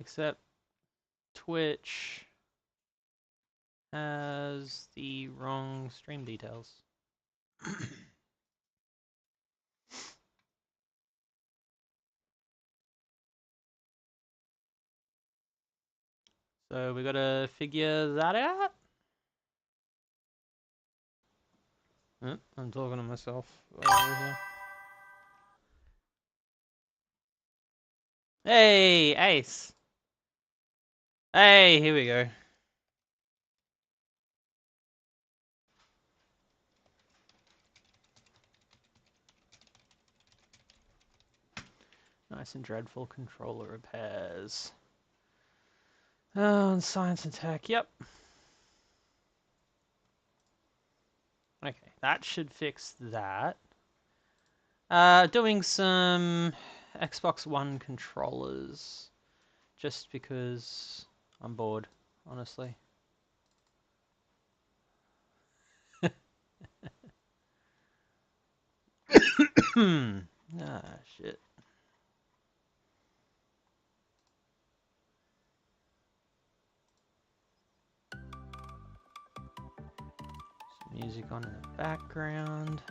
Except Twitch has the wrong stream details. So we gotta figure that out. Oh, I'm talking to myself over here. Hey, Ace. Hey, here we go. Nice and dreadful controller repairs. Oh, and science and tech, yep. Okay, that should fix that. Doing some Xbox One controllers. Just because I'm bored, honestly. Ah, shit. Some music on in the background.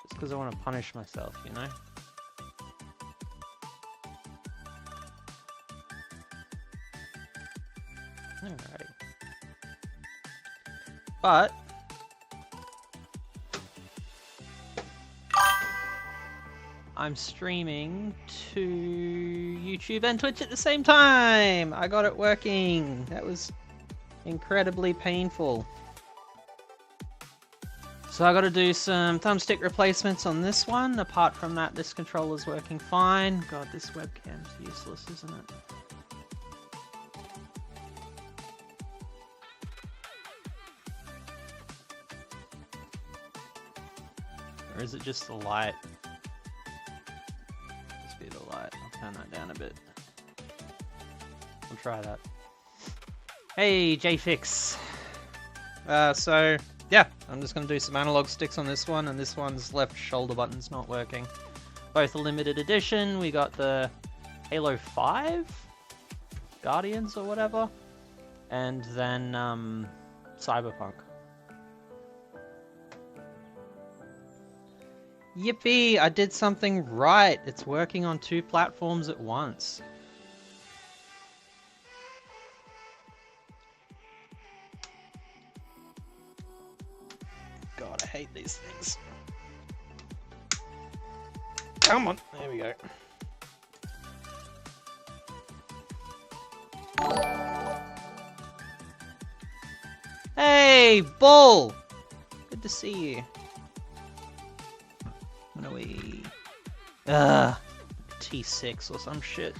Just because I want to punish myself, you know? Alrighty. But I'm streaming to YouTube and Twitch at the same time! I got it working! That was incredibly painful. So I gotta do some thumbstick replacements on this one. Apart from that, this controller's working fine. God, this webcam's useless, isn't it? Or is it just the light? Must be the light. I'll turn that down a bit. We'll try that. Hey, JFix. So, yeah, I'm just going to do some analog sticks on this one, and this one's left shoulder button's not working. Both a limited edition. We got the Halo 5 Guardians or whatever, and then Cyberpunk. Yippee! I did something right! It's working on 2 platforms at once. God, I hate these things. Come on! There we go. Hey, Bull! Good to see you. When are we? T6 or some shit.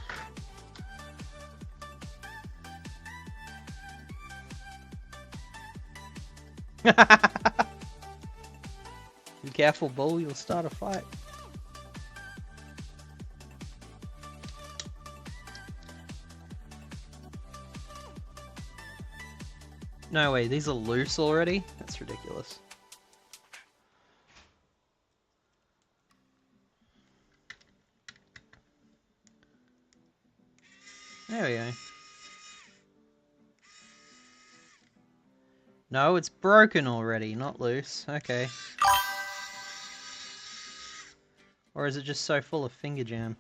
Be careful, Bull, you'll start a fight. No way, these are loose already? That's ridiculous. There we go. No, it's broken already, not loose. Okay. Or is it just so full of finger jam?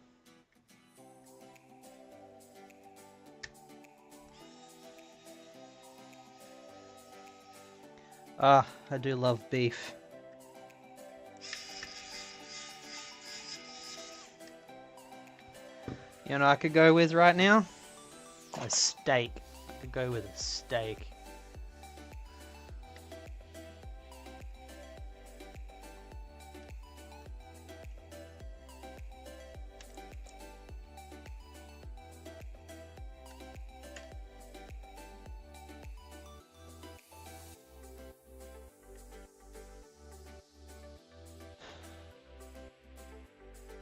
Ah, I do love beef. You know what I could go with right now? A steak. I could go with a steak.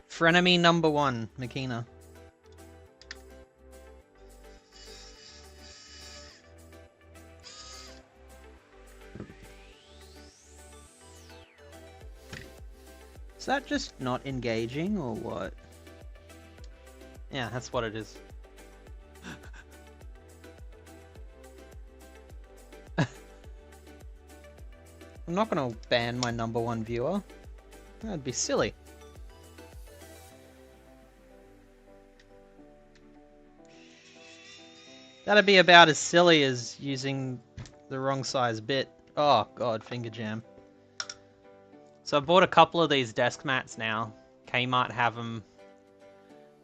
Frenemy number 1, Makina. Is that just not engaging or what? Yeah, that's what it is. I'm not gonna ban my #1 viewer. That'd be silly. That'd be about as silly as using the wrong size bit. Oh god, finger jam. So I bought a couple of these desk mats now. Kmart have them.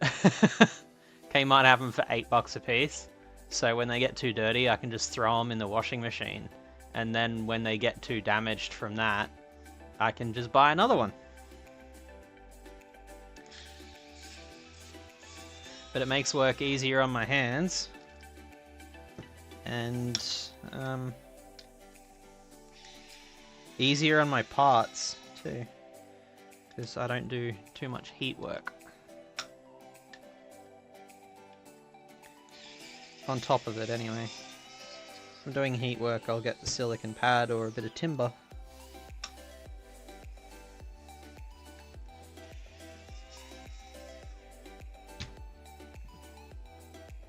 Kmart have them for $8 a piece. So when they get too dirty, I can just throw them in the washing machine. And then when they get too damaged from that, I can just buy another one. But it makes work easier on my hands. And easier on my parts too. Because I don't do too much heat work. On top of it anyway. If I'm doing heat work, I'll get the silicon pad or a bit of timber.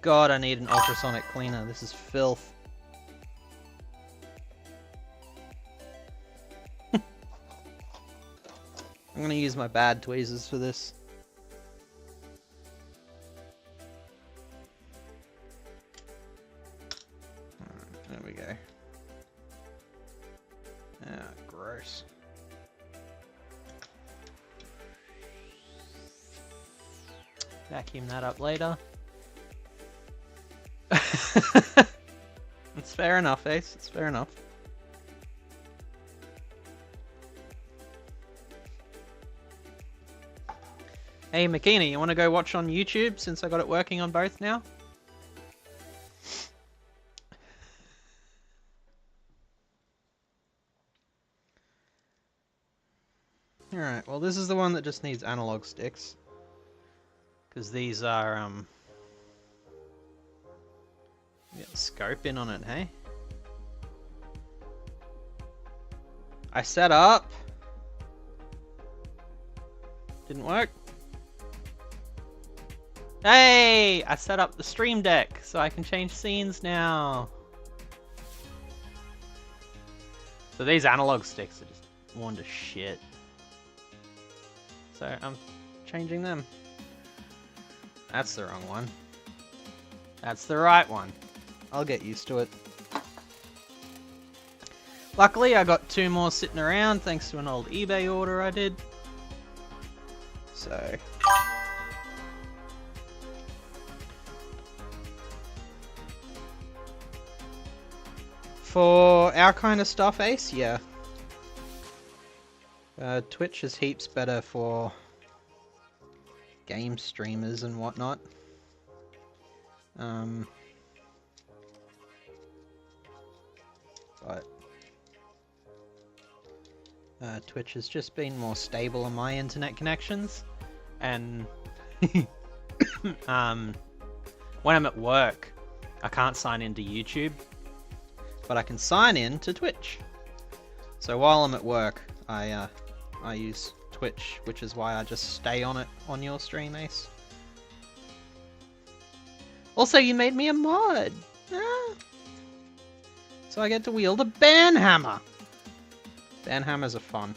God, I need an ultrasonic cleaner. This is filth. I'm gonna use my bad tweezers for this. There we go. Ah, gross. Vacuum that up later. It's fair enough, Ace. It's fair enough. Hey, Makini, you want to go watch on YouTube since I got it working on both now? Alright, well this is the one that just needs analog sticks. Because these are, get the scope in on it, hey? I set up. Didn't work. Hey! I set up the stream deck so I can change scenes now. So these analog sticks are just worn to shit. So I'm changing them. That's the wrong one. That's the right one. I'll get used to it. Luckily, I got 2 more sitting around thanks to an old eBay order I did. So... for our kind of stuff, Ace, yeah. Twitch is heaps better for game streamers and whatnot. But Twitch has just been more stable on my internet connections, and when I'm at work, I can't sign into YouTube, but I can sign in to Twitch. So while I'm at work, I use Twitch, which is why I just stay on it on your stream, Ace. Also, you made me a mod! Ah. So I get to wield a banhammer! Banhammers are fun.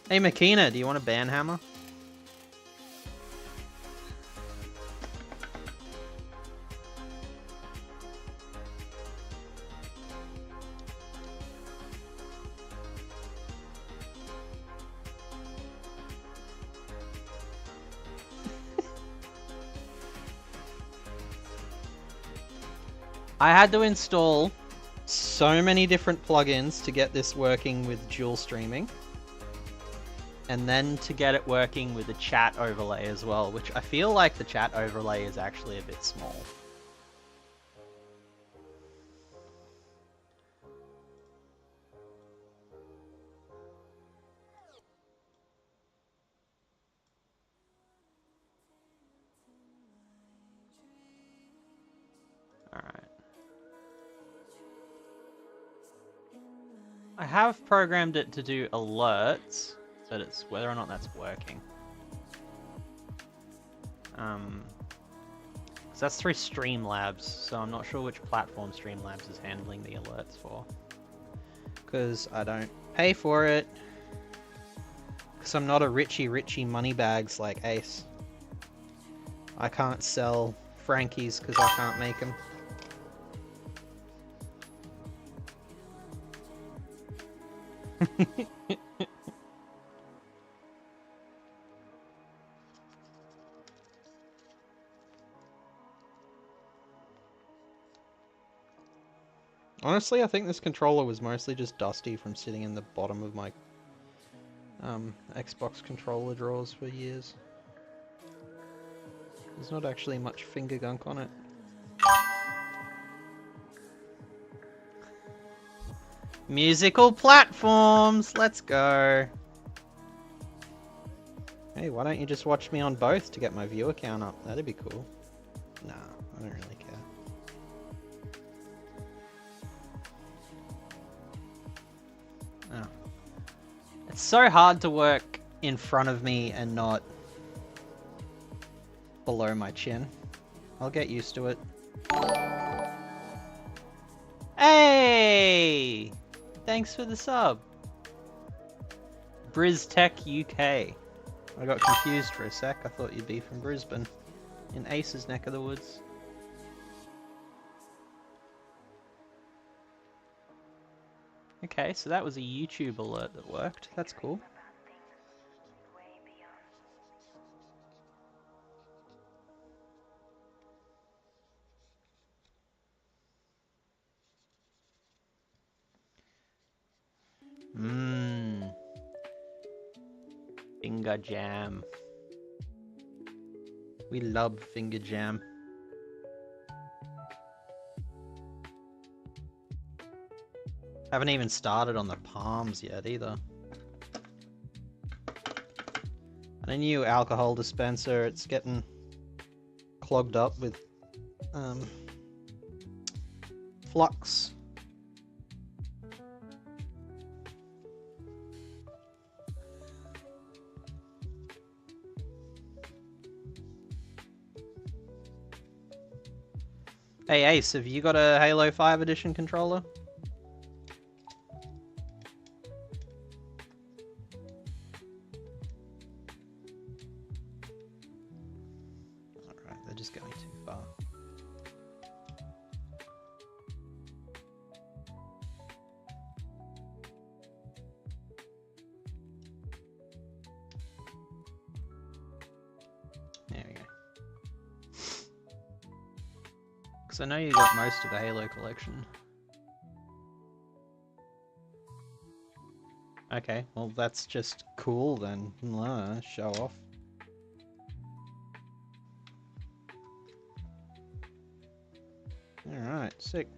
Hey Makina, do you want a banhammer? I had to install so many different plugins to get this working with dual streaming. And then to get it working with the chat overlay as well, which I feel like the chat overlay is actually a bit small. Alright. I have programmed it to do alerts, but it's whether or not that's working. So that's through Streamlabs, so I'm not sure which platform Streamlabs is handling the alerts for. Because I don't pay for it. Because I'm not a richy moneybags like Ace. I can't sell Frankies because I can't make them. Honestly, I think this controller was mostly just dusty from sitting in the bottom of my Xbox controller drawers for years. There's not actually much finger gunk on it. Musical platforms! Let's go! Hey, why don't you just watch me on both to get my viewer count up? That'd be cool. Nah, I don't really care. Oh. It's so hard to work in front of me and not below my chin. I'll get used to it. Hey! Thanks for the sub. BrizTech UK. I got confused for a sec. I thought you'd be from Brisbane, in Ace's neck of the woods. Okay, so that was a YouTube alert that worked. That's cool. Mmm. Finger jam. We love finger jam. Haven't even started on the palms yet either. And a new alcohol dispenser, it's getting clogged up with flux. Hey Ace, have you got a Halo 5 edition controller? Alright, they're just going too far. There we go. Because I know you got most of the Halo collection. Okay, well that's just cool then. Show off. Alright, sick.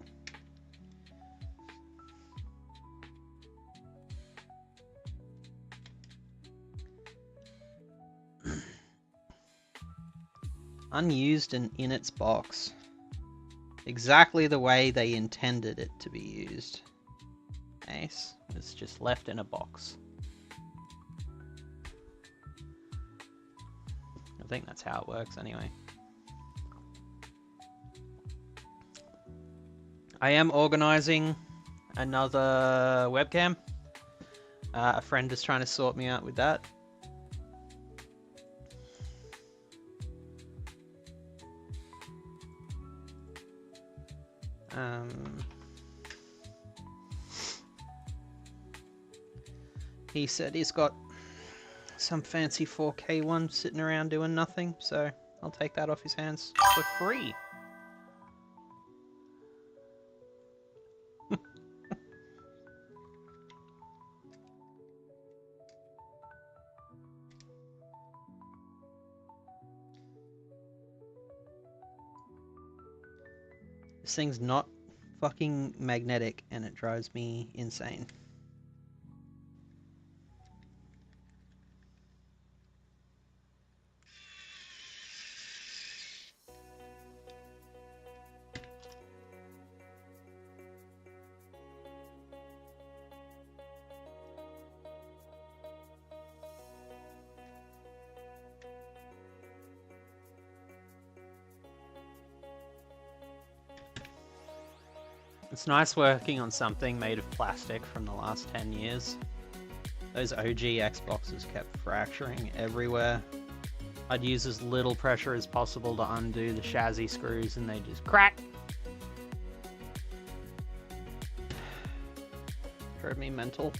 Unused and in its box. Exactly the way they intended it to be used. Ace. It's just left in a box. I think that's how it works anyway. I am organizing another webcam. A friend is trying to sort me out with that. He said he's got some fancy 4K one sitting around doing nothing, so I'll take that off his hands for free. This thing's not fucking magnetic and it drives me insane. It's nice working on something made of plastic from the last 10 years. Those OG Xboxes kept fracturing everywhere. I'd use as little pressure as possible to undo the chassis screws and they just crack. Drove me mental.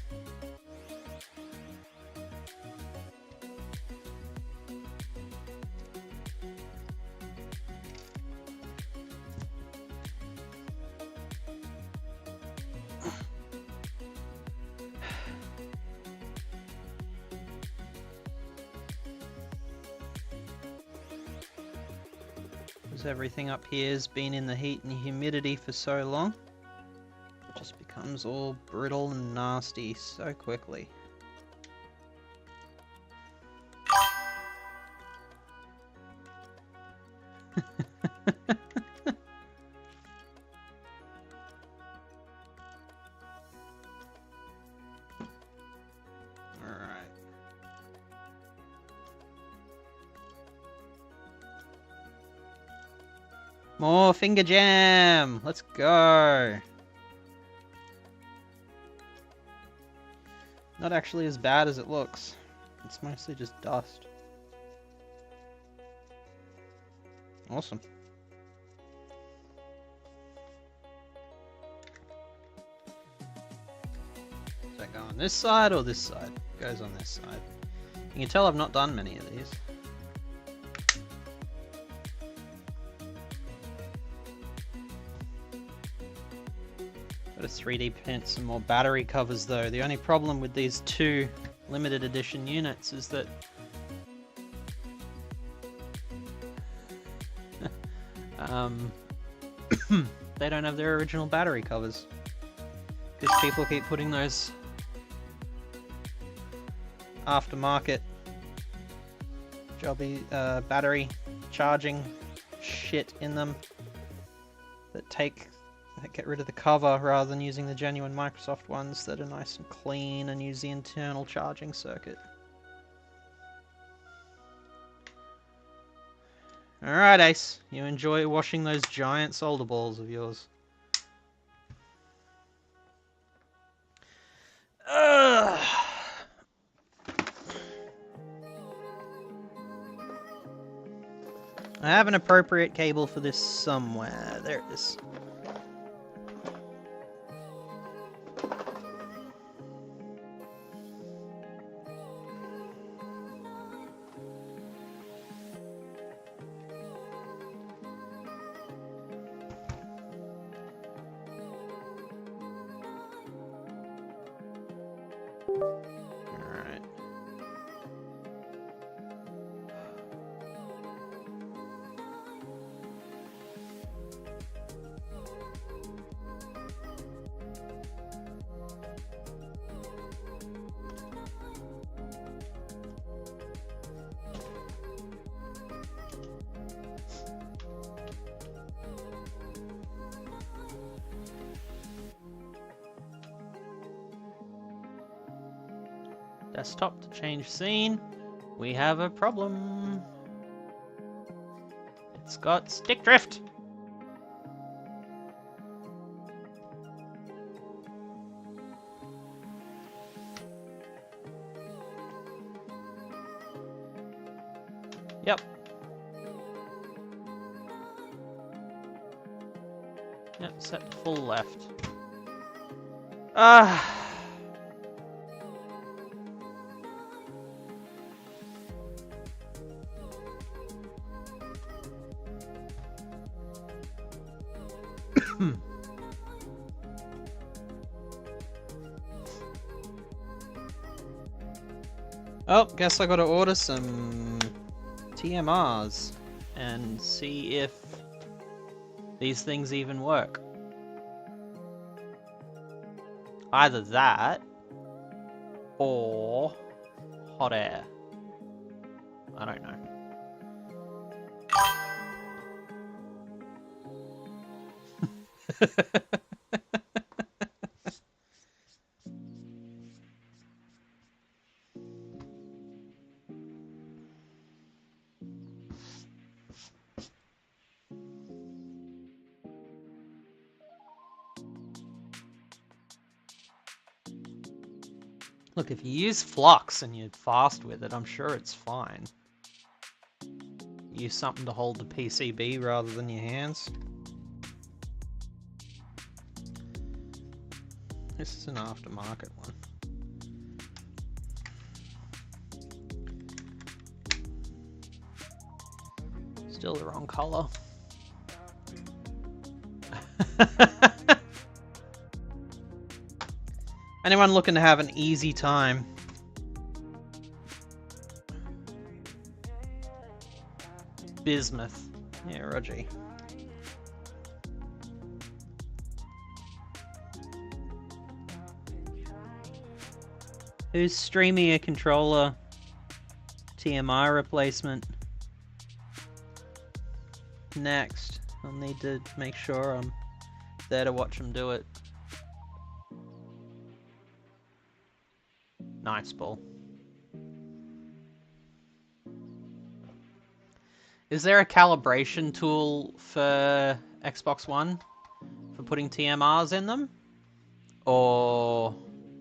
Everything up here has been in the heat and humidity for so long, it just becomes all brittle and nasty so quickly. More finger jam! Let's go! Not actually as bad as it looks. It's mostly just dust. Awesome. Does that go on this side or this side? It goes on this side. You can tell I've not done many of these. Got to 3D print some more battery covers though. The only problem with these two limited edition units is that they don't have their original battery covers because people keep putting those aftermarket jobby battery charging shit in them that get rid of the cover rather than using the genuine Microsoft ones that are nice and clean and use the internal charging circuit. Alright, Ace. You enjoy washing those giant solder balls of yours. Ugh. I have an appropriate cable for this somewhere. There it is. Desktop to change scene. We have a problem. It's got stick drift. Yep. Yep, set to full left. Oh, guess I gotta order some TMRs and see if these things even work. Either that or hot air. I don't know. Look, if you use flux and you're fast with it, I'm sure it's fine. Use something to hold the PCB rather than your hands. This is an aftermarket one. Still the wrong color. Anyone looking to have an easy time? Bismuth. Yeah, Roger. Who's streaming a controller TMI replacement? Next. I'll need to make sure I'm there to watch them do it. Nice ball. Is there a calibration tool for Xbox One for putting TMRs in them? Or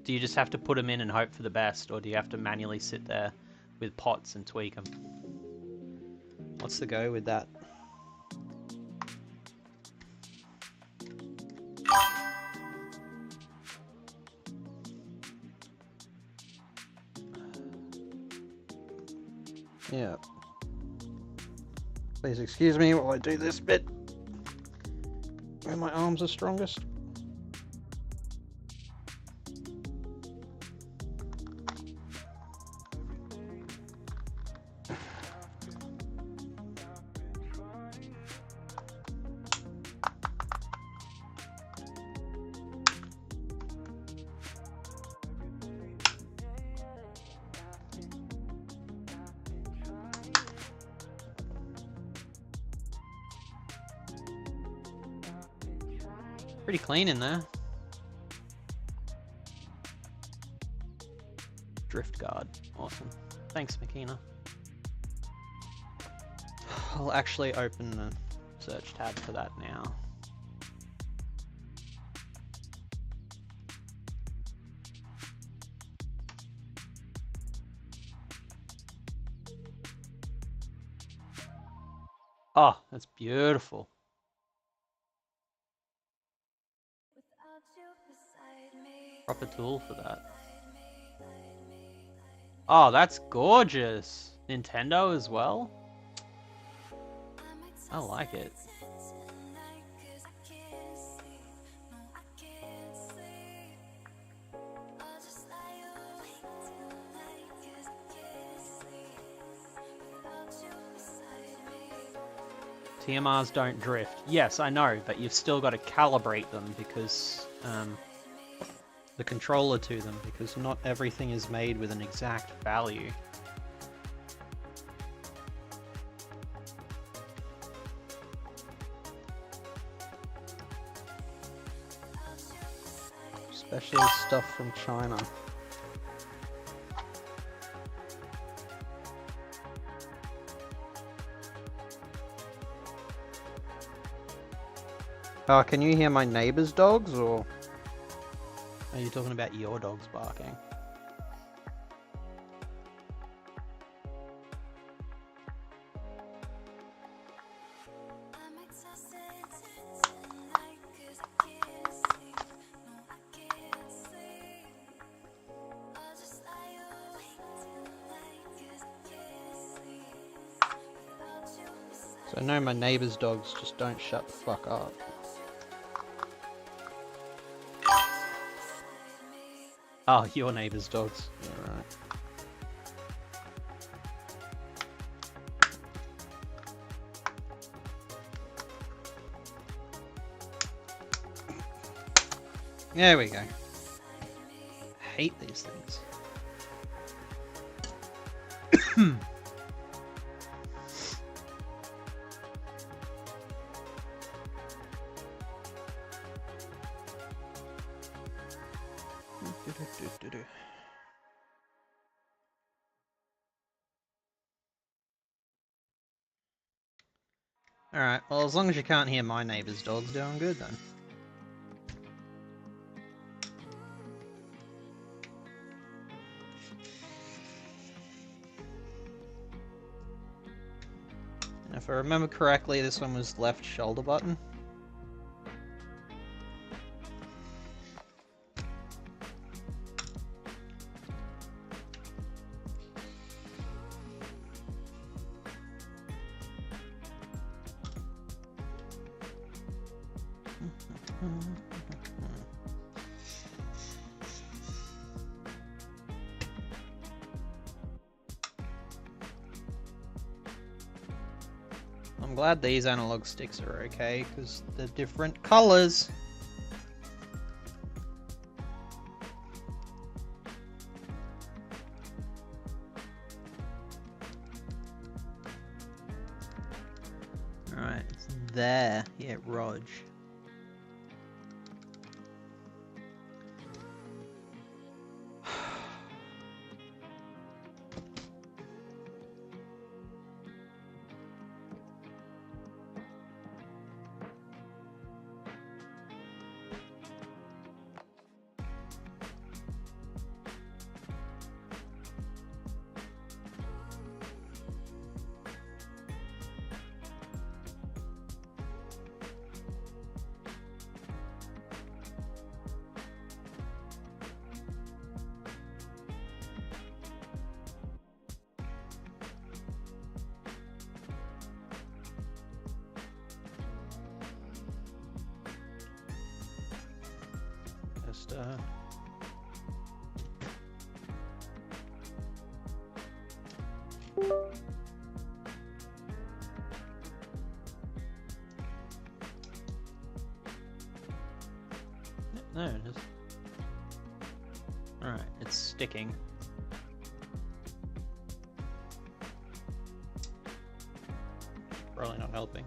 do you just have to put them in and hope for the best? Or do you have to manually sit there with pots and tweak them? What's the go with that? Yeah. Please excuse me while I do this bit where my arms are strongest. Pretty clean in there. Drift guard. Awesome. Thanks, Makina. I'll actually open the search tab for that now. Oh, that's beautiful. Proper tool for that. Oh, that's gorgeous. Nintendo as well. I like it. TMRs don't drift. Yes, I know, but you've still got to calibrate them because the controller to them, because not everything is made with an exact value. Especially stuff from China. Oh, can you hear my neighbor's dogs, or are you talking about your dogs barking? So I know my neighbor's dogs just don't shut the fuck up. Oh, your neighbor's dogs. Yeah, right. There we go. I hate these things. Alright, well, as long as you can't hear my neighbor's dogs, doing good then. If I remember correctly, this one was left shoulder button. I'm glad these analog sticks are okay, because they're different colors. Alright, it's there. Yeah, Rog. Just no, just all right. It's sticking. Probably not helping.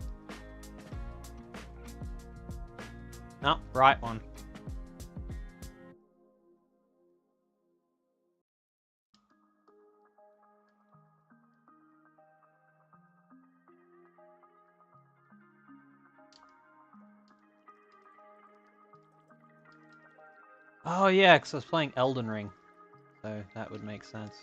No, right one. Oh yeah, because I was playing Elden Ring, so that would make sense.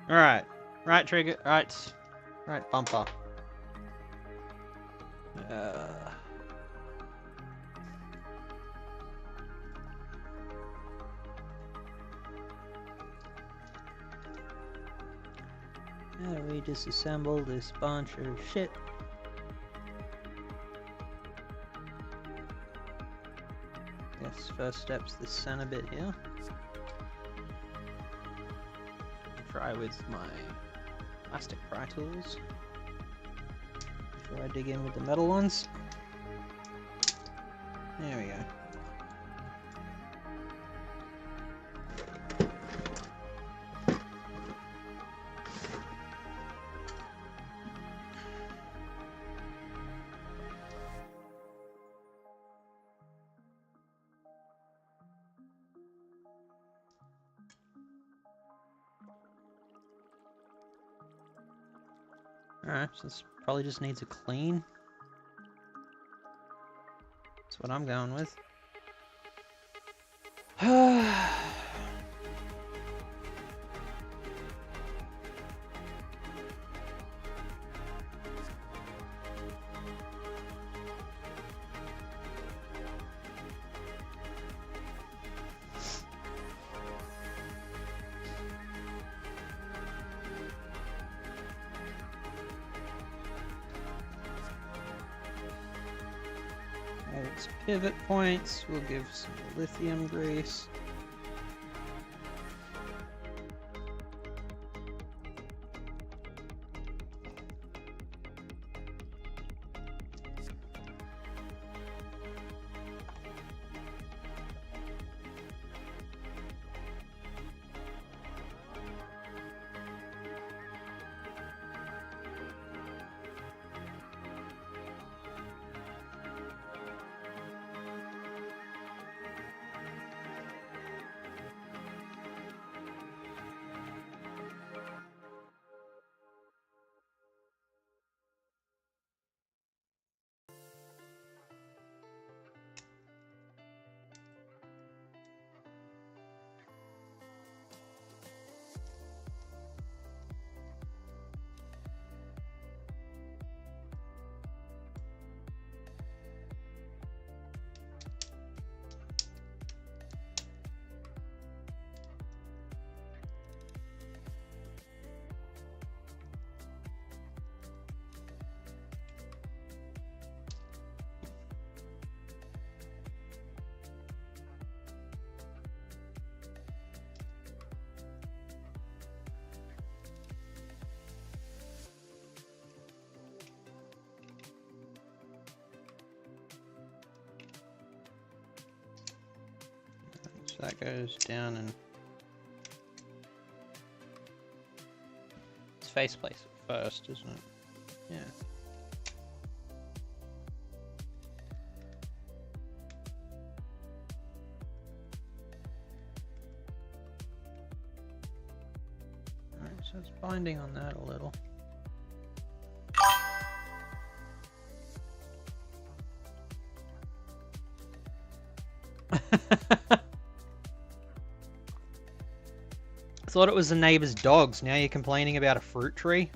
Alright. Right trigger. Right bumper. How do we disassemble this bunch of shit? Guess first step's the center bit here. Try with my plastic pry tools before I dig in with the metal ones. There we go. Alright, so this probably just needs a clean. That's what I'm going with. Its pivot points, we'll give some lithium grease. that goes down and... It's faceplate first, isn't it? Yeah. Alright, so it's binding on that a little. Thought it was the neighbor's dogs. Now you're complaining about a fruit tree?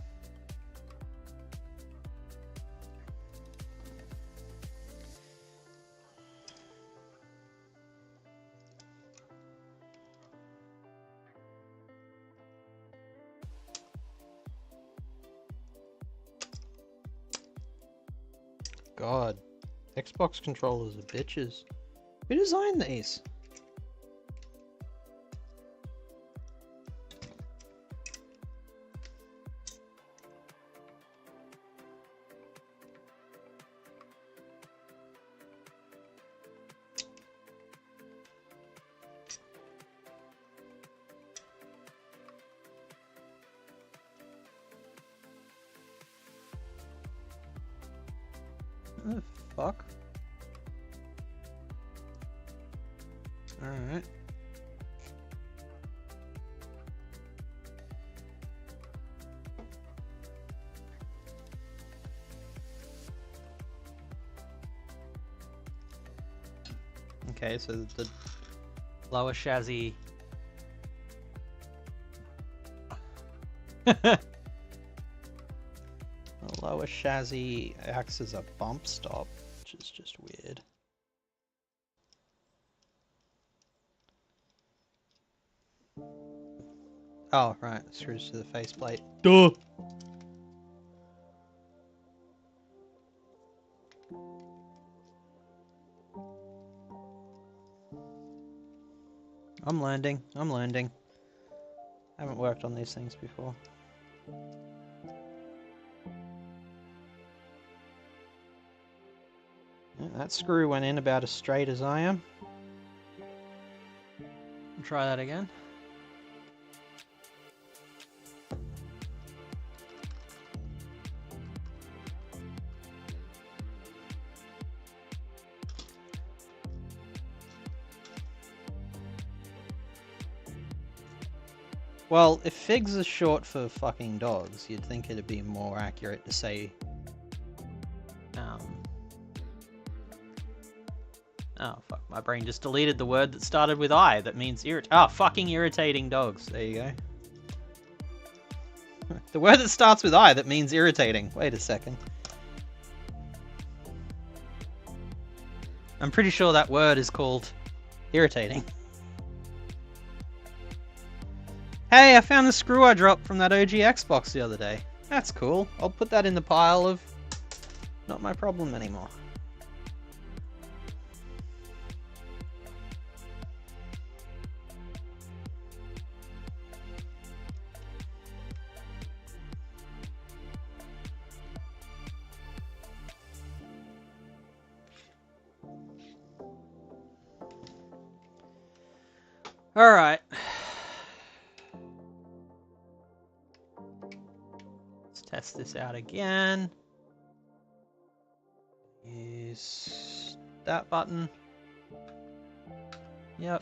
God, Xbox controllers are bitches. Who designed these? What the fuck? Alright. Okay, so the lower chassis... The lower chassis acts as a bump stop, which is just weird. Oh, right, it screws to the faceplate. Duh! I'm landing. I haven't worked on these things before. Yeah, that screw went in about as straight as I am. Try that again. Well, if figs is short for fucking dogs, you'd think it'd be more accurate to say... Oh, fuck. My brain just deleted the word that started with I. That means fucking irritating dogs. There you go. The word that starts with I that means irritating. Wait a second. I'm pretty sure that word is called irritating. Hey, I found the screw I dropped from that OG Xbox the other day. That's cool. I'll put that in the pile of not my problem anymore. All right. Let's test this out again. Use that button. Yep.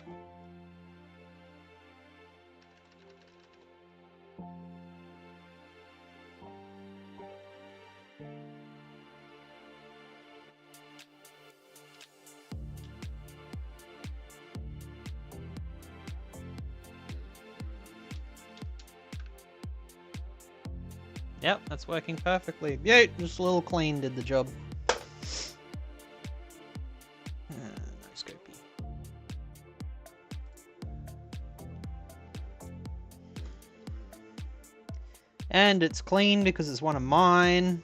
Yep, that's working perfectly. Yeah, just a little clean did the job. No scopy. And it's clean because it's one of mine.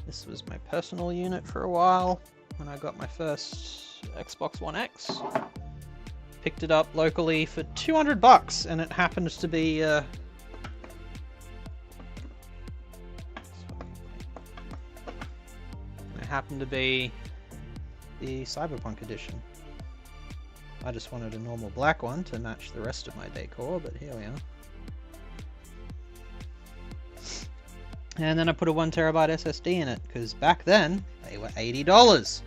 This was my personal unit for a while when I got my first Xbox One X. Picked it up locally for $200 and it happened to be the Cyberpunk edition. I just wanted a normal black one to match the rest of my decor, but here we are. And then I put a 1TB SSD in it, because back then, they were $80.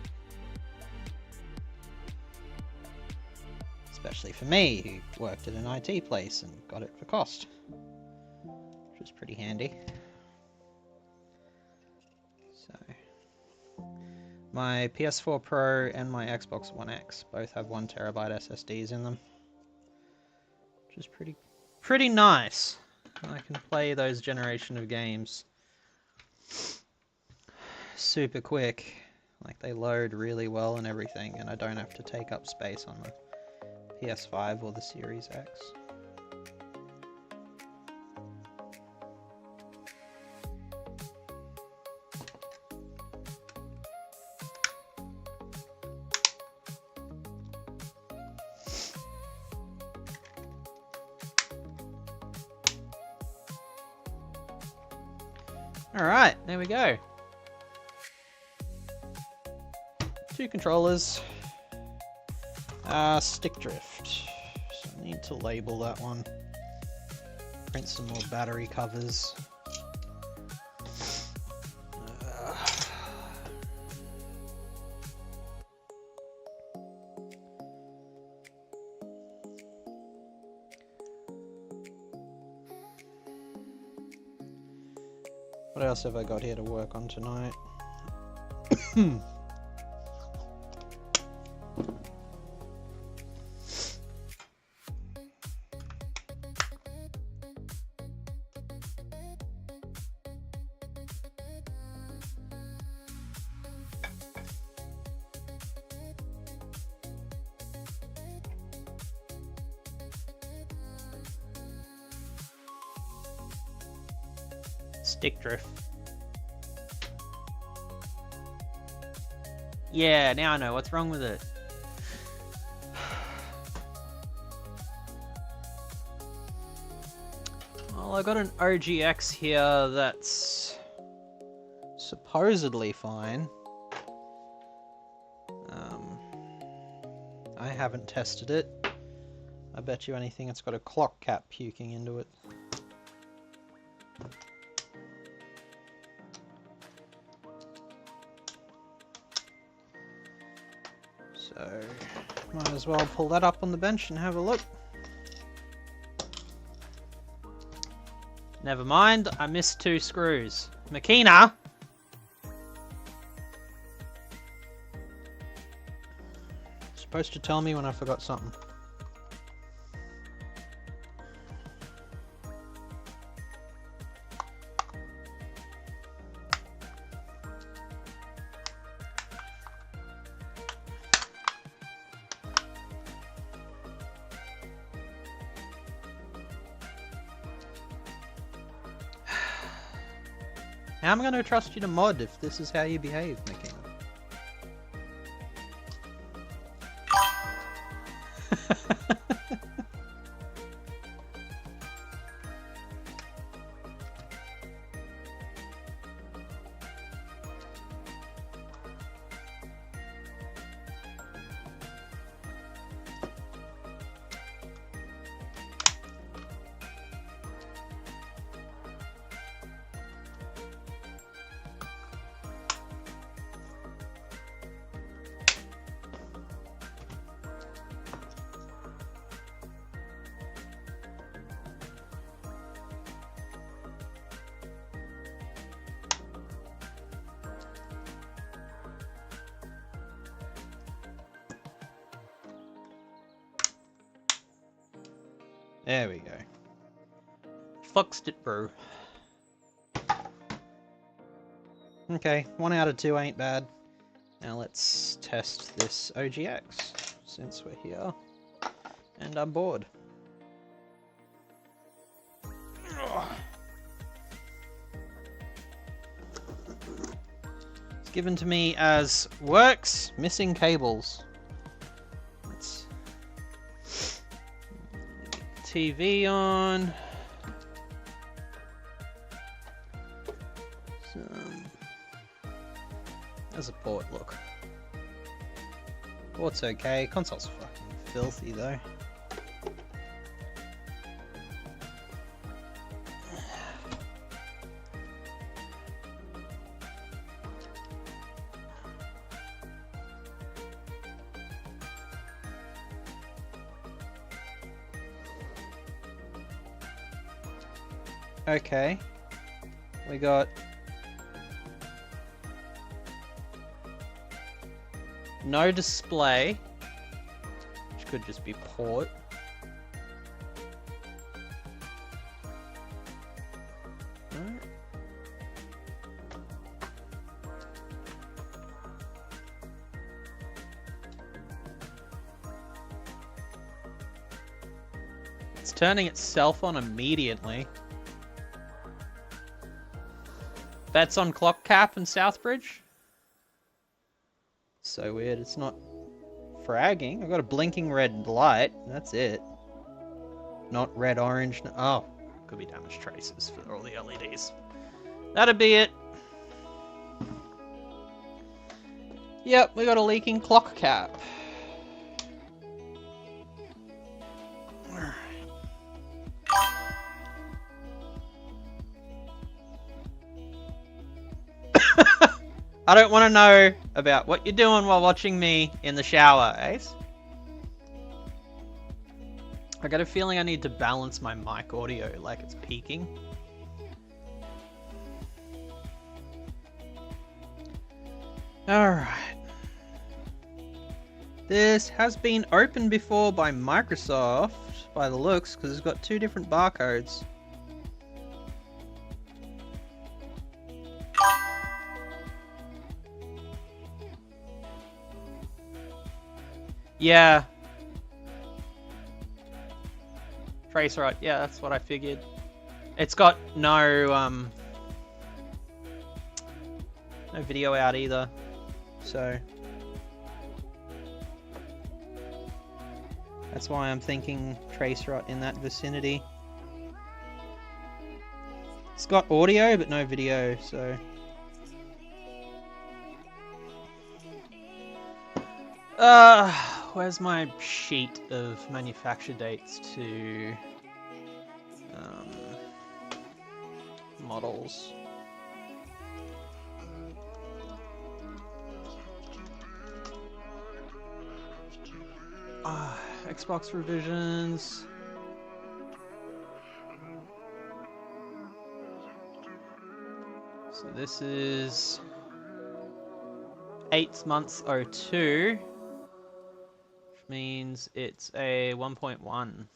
Especially for me, who worked at an IT place and got it for cost. Which was pretty handy. So, my PS4 Pro and my Xbox One X both have 1TB SSDs in them. Which is pretty nice. I can play those generation of games super quick. Like, they load really well and everything, and I don't have to take up space on the PS5 or the Series X. Alright, there we go. 2 controllers. Stick drift. So I need to label that one. Print some more battery covers. What else have I got here to work on tonight? Stick drift. Yeah, now I know what's wrong with it. Well, I got an OGX here that's supposedly fine. I haven't tested it. I bet you anything it's got a clock cap puking into it. So, might as well pull that up on the bench and have a look. Never mind, I missed 2 screws. Makina! Supposed to tell me when I forgot something. How am I going to trust you to mod if this is how you behave, McKenna? There we go. Fuxed it, bro. Okay, 1 out of 2 ain't bad. Now let's test this OGX, since we're here. And I'm bored. It's given to me as works, missing cables. Let's get the TV on. How's the port look? Port's okay, console's fucking filthy though. Okay, we got no display, which could just be port. No. It's turning itself on immediately. That's on clock cap and Southbridge. So weird, it's not fragging. I've got a blinking red light, that's it. Not red, orange, no. Oh, could be damage traces for all the LEDs. That'd be it. Yep, we got a leaking clock cap. I don't want to know about what you're doing while watching me in the shower, Ace. I got a feeling I need to balance my mic audio like it's peaking. Alright. This has been opened before by Microsoft, by the looks, because it's got two different barcodes. Yeah. Tracerite, yeah, that's what I figured. It's got no video out either, so that's why I'm thinking Tracerite in that vicinity. It's got audio but no video, so where's my sheet of manufacture dates to models? Xbox revisions. So this is 8 months 02. Means it's a 1.1.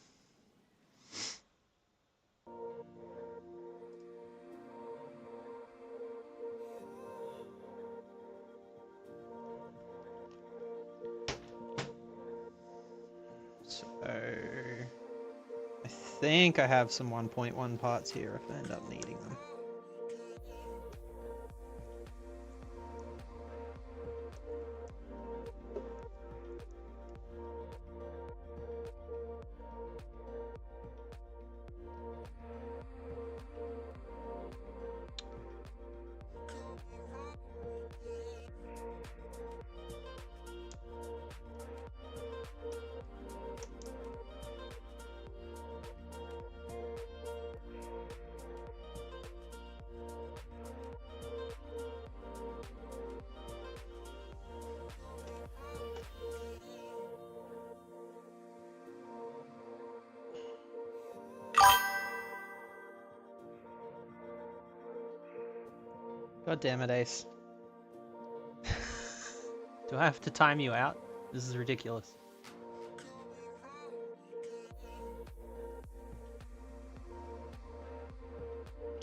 So I think I have some 1.1 parts here if I end up needing them. God damn it, Ace. Do I have to time you out? This is ridiculous.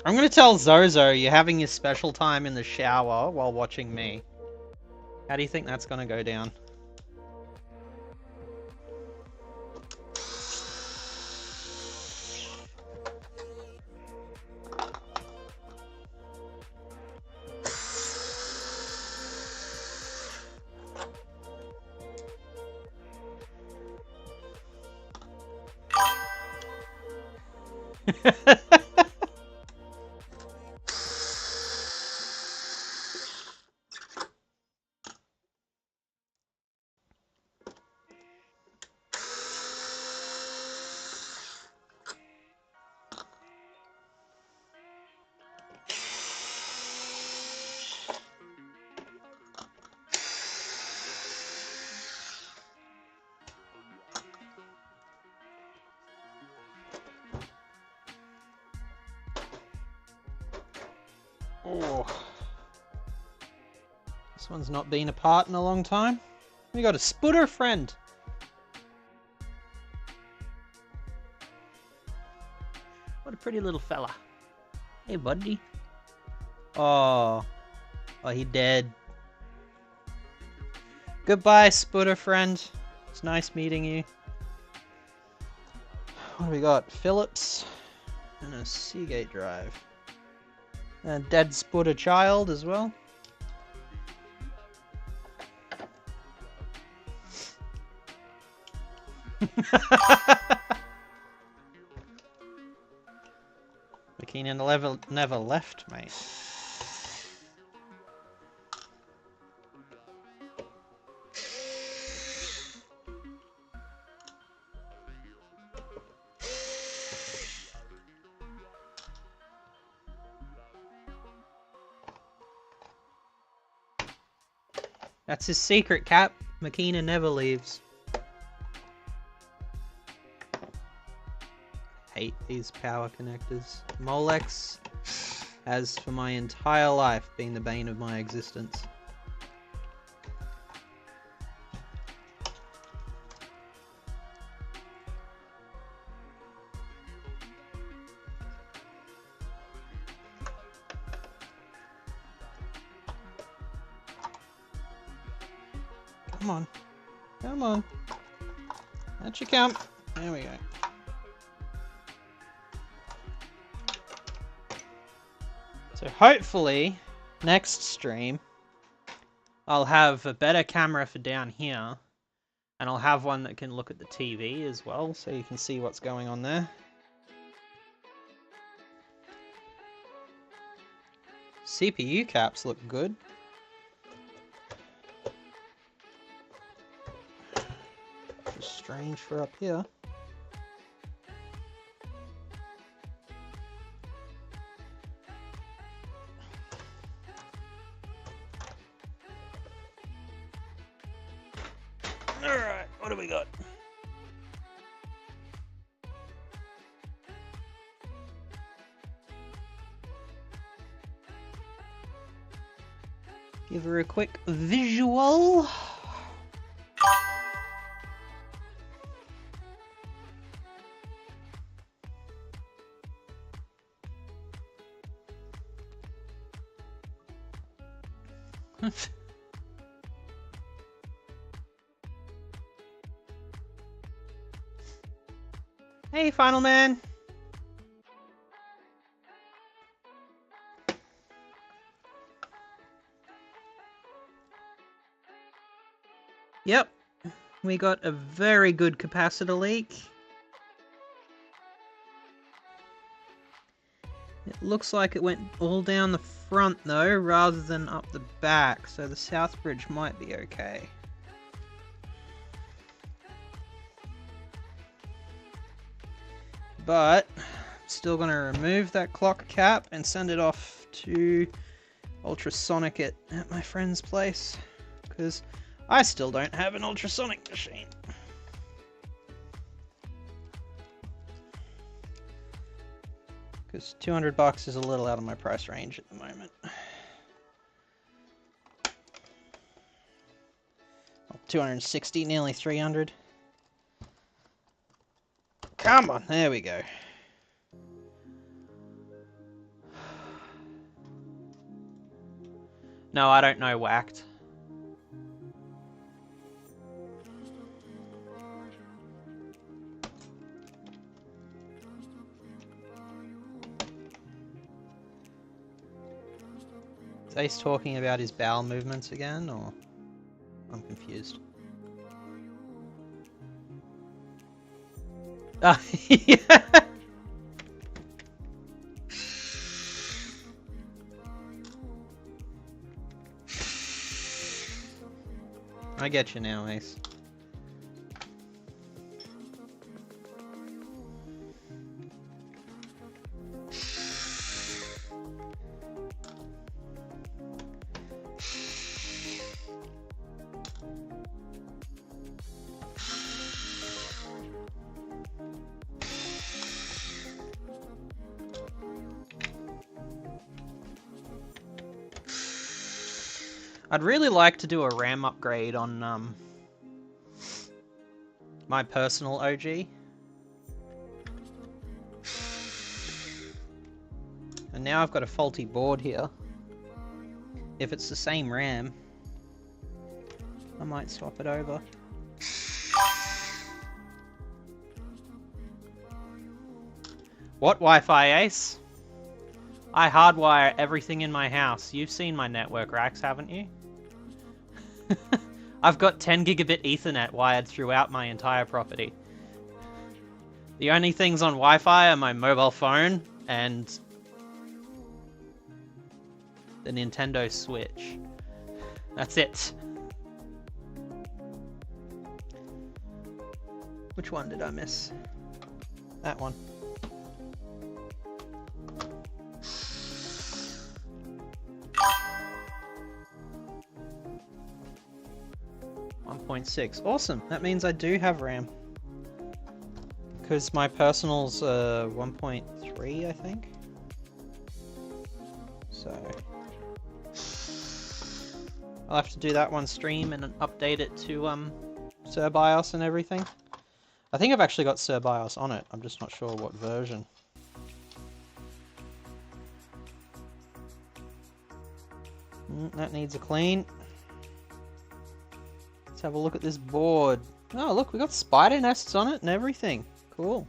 I'm gonna tell Zozo you're having your special time in the shower while watching me. How do you think that's gonna go down? Oh. This one's not been apart in a long time. We got a Sputter friend. What a pretty little fella. Hey, buddy. Oh. Oh, he dead. Goodbye, Sputter friend. It's nice meeting you. What do we got? Phillips and a Seagate drive. A dead Sputter child as well. McKeenan never left, mate. That's his secret, Cap. McKeenan never leaves. Hate these power connectors. Molex has for my entire life been the bane of my existence. Come on. Come on. That should count. There we go. So hopefully, next stream, I'll have a better camera for down here. And I'll have one that can look at the TV as well, so you can see what's going on there. CPU caps look good. Just strange for up here. Alright, what do we got? Give her a quick visual. Hey, Final Man. Yep, we got a very good capacitor leak. It looks like it went all down the front though, rather than up the back, so the south bridge might be okay. But still going to remove that clock cap and send it off to ultrasonic it at my friend's place, because I still don't have an ultrasonic machine. Because $200 is a little out of my price range at the moment. Oh, 260, nearly 300. Come on, there we go. No, I don't know whacked. Is Ace talking about his bowel movements again, or I'm confused? Yeah. I get you now, Ace. I'd really like to do a RAM upgrade on my personal OG. And now I've got a faulty board here. If it's the same RAM, I might swap it over. What Wi-Fi, Ace? I hardwire everything in my house. You've seen my network racks, haven't you? I've got 10 gigabit Ethernet wired throughout my entire property. The only things on Wi-Fi are my mobile phone and the Nintendo Switch. That's it. Which one did I miss? That one. .6. Awesome. That means I do have RAM. Because my personal's 1.3, I think. So I'll have to do that one stream and update it to SirBIOS and everything. I think I've actually got SirBIOS on it. I'm just not sure what version. That needs a clean. Let's have a look at this board. Oh, look, we got spider nests on it and everything. Cool.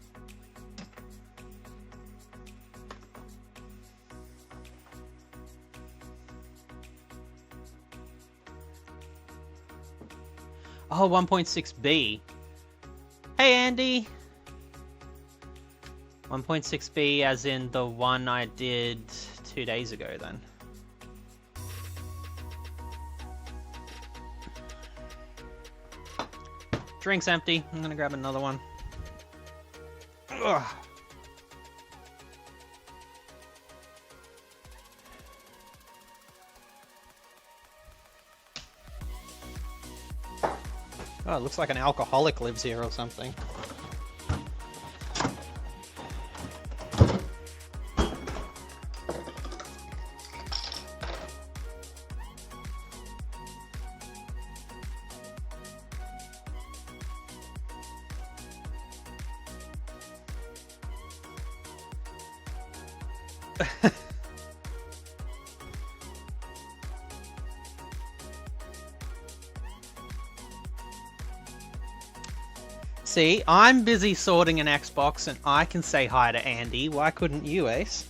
Oh, 1.6B. Hey, Andy. 1.6B as in the one I did 2 days ago then. Drink's empty. I'm gonna grab another one. Ugh. Oh, it looks like an alcoholic lives here or something. See, I'm busy sorting an Xbox and I can say hi to Andy. Why couldn't you, Ace?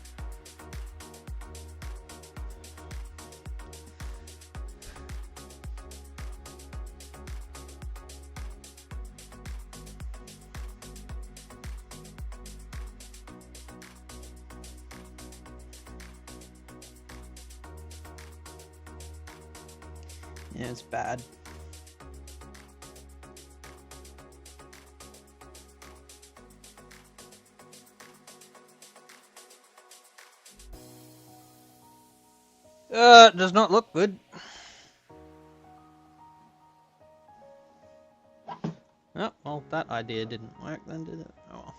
Yeah, it's bad. Does not look good. Oh, well, that idea didn't work then, did it? Oh well.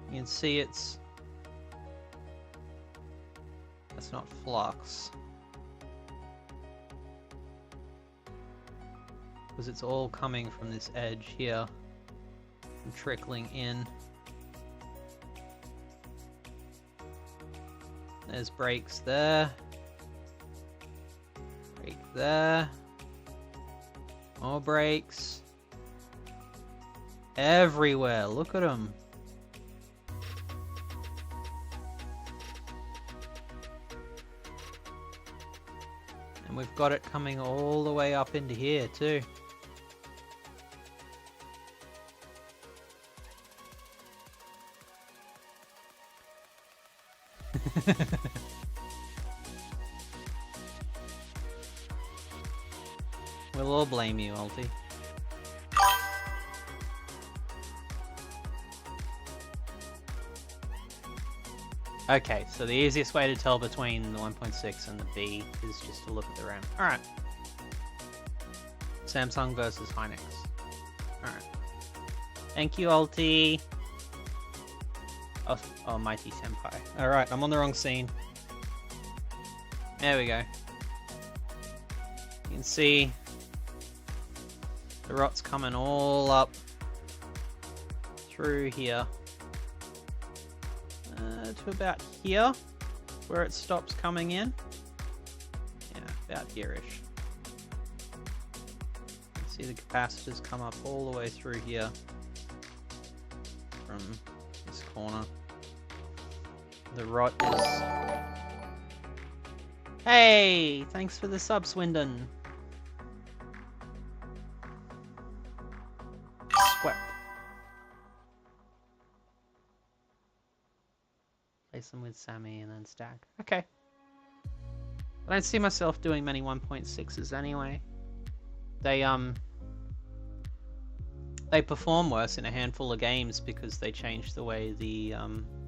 You can see it's not flux. Because it's all coming from this edge here and trickling in. There's breaks there. Break there. More breaks. Everywhere. Look at them. And we've got it coming all the way up into here too. We'll all blame you, Alti. Okay, so the easiest way to tell between the 1.6 and the B is just to look at the RAM. Alright. Samsung versus Hynix. Alright. Thank you, Ulti. Oh, Mighty Senpai. Alright, I'm on the wrong scene. There we go. You can see the rot's coming all up through here. To about here, where it stops coming in. Yeah, about here-ish. You can see the capacitors come up all the way through here from this corner. The rot is... Hey! Thanks for the sub, Swindon. Sweat. Place them with Sammy and then stack. Okay. I don't see myself doing many 1.6s anyway. They perform worse in a handful of games because they changed the way the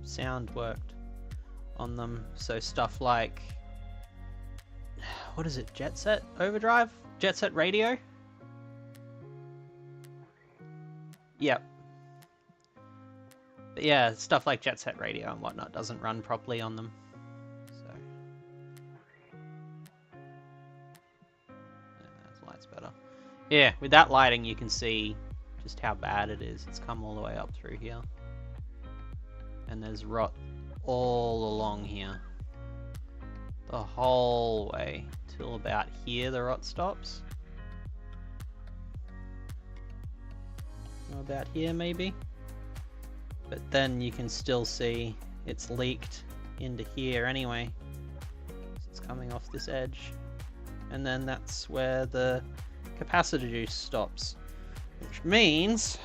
sound worked on them. So stuff like, what is it, Jet Set Overdrive? Jet Set Radio? Yep. But yeah, stuff like Jet Set Radio and whatnot doesn't run properly on them. So that light's better. Yeah, with that lighting you can see just how bad it is. It's come all the way up through here. And there's rot all along here. The whole way till about here the rot stops. Or about here maybe. But then you can still see it's leaked into here anyway. So it's coming off this edge. And then that's where the capacitor juice stops. Which means...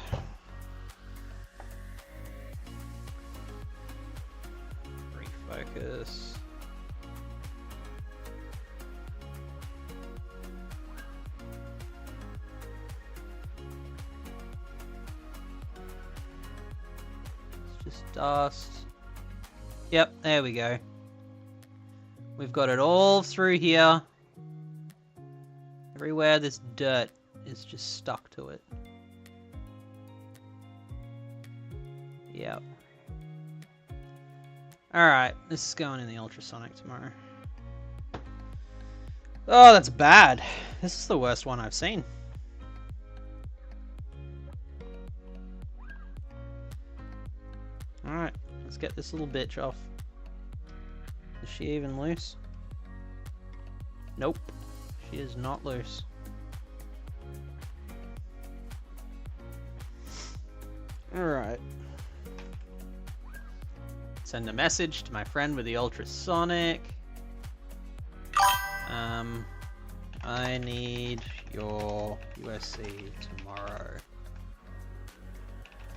refocus. Just dust. Yep, there we go. We've got it all through here. Everywhere this dirt is just stuck to it. Yep. Alright, this is going in the ultrasonic tomorrow. Oh, that's bad. This is the worst one I've seen. Alright, let's get this little bitch off. Is she even loose? Nope, she is not loose. Alright. Send a message to my friend with the ultrasonic. I need your USC tomorrow.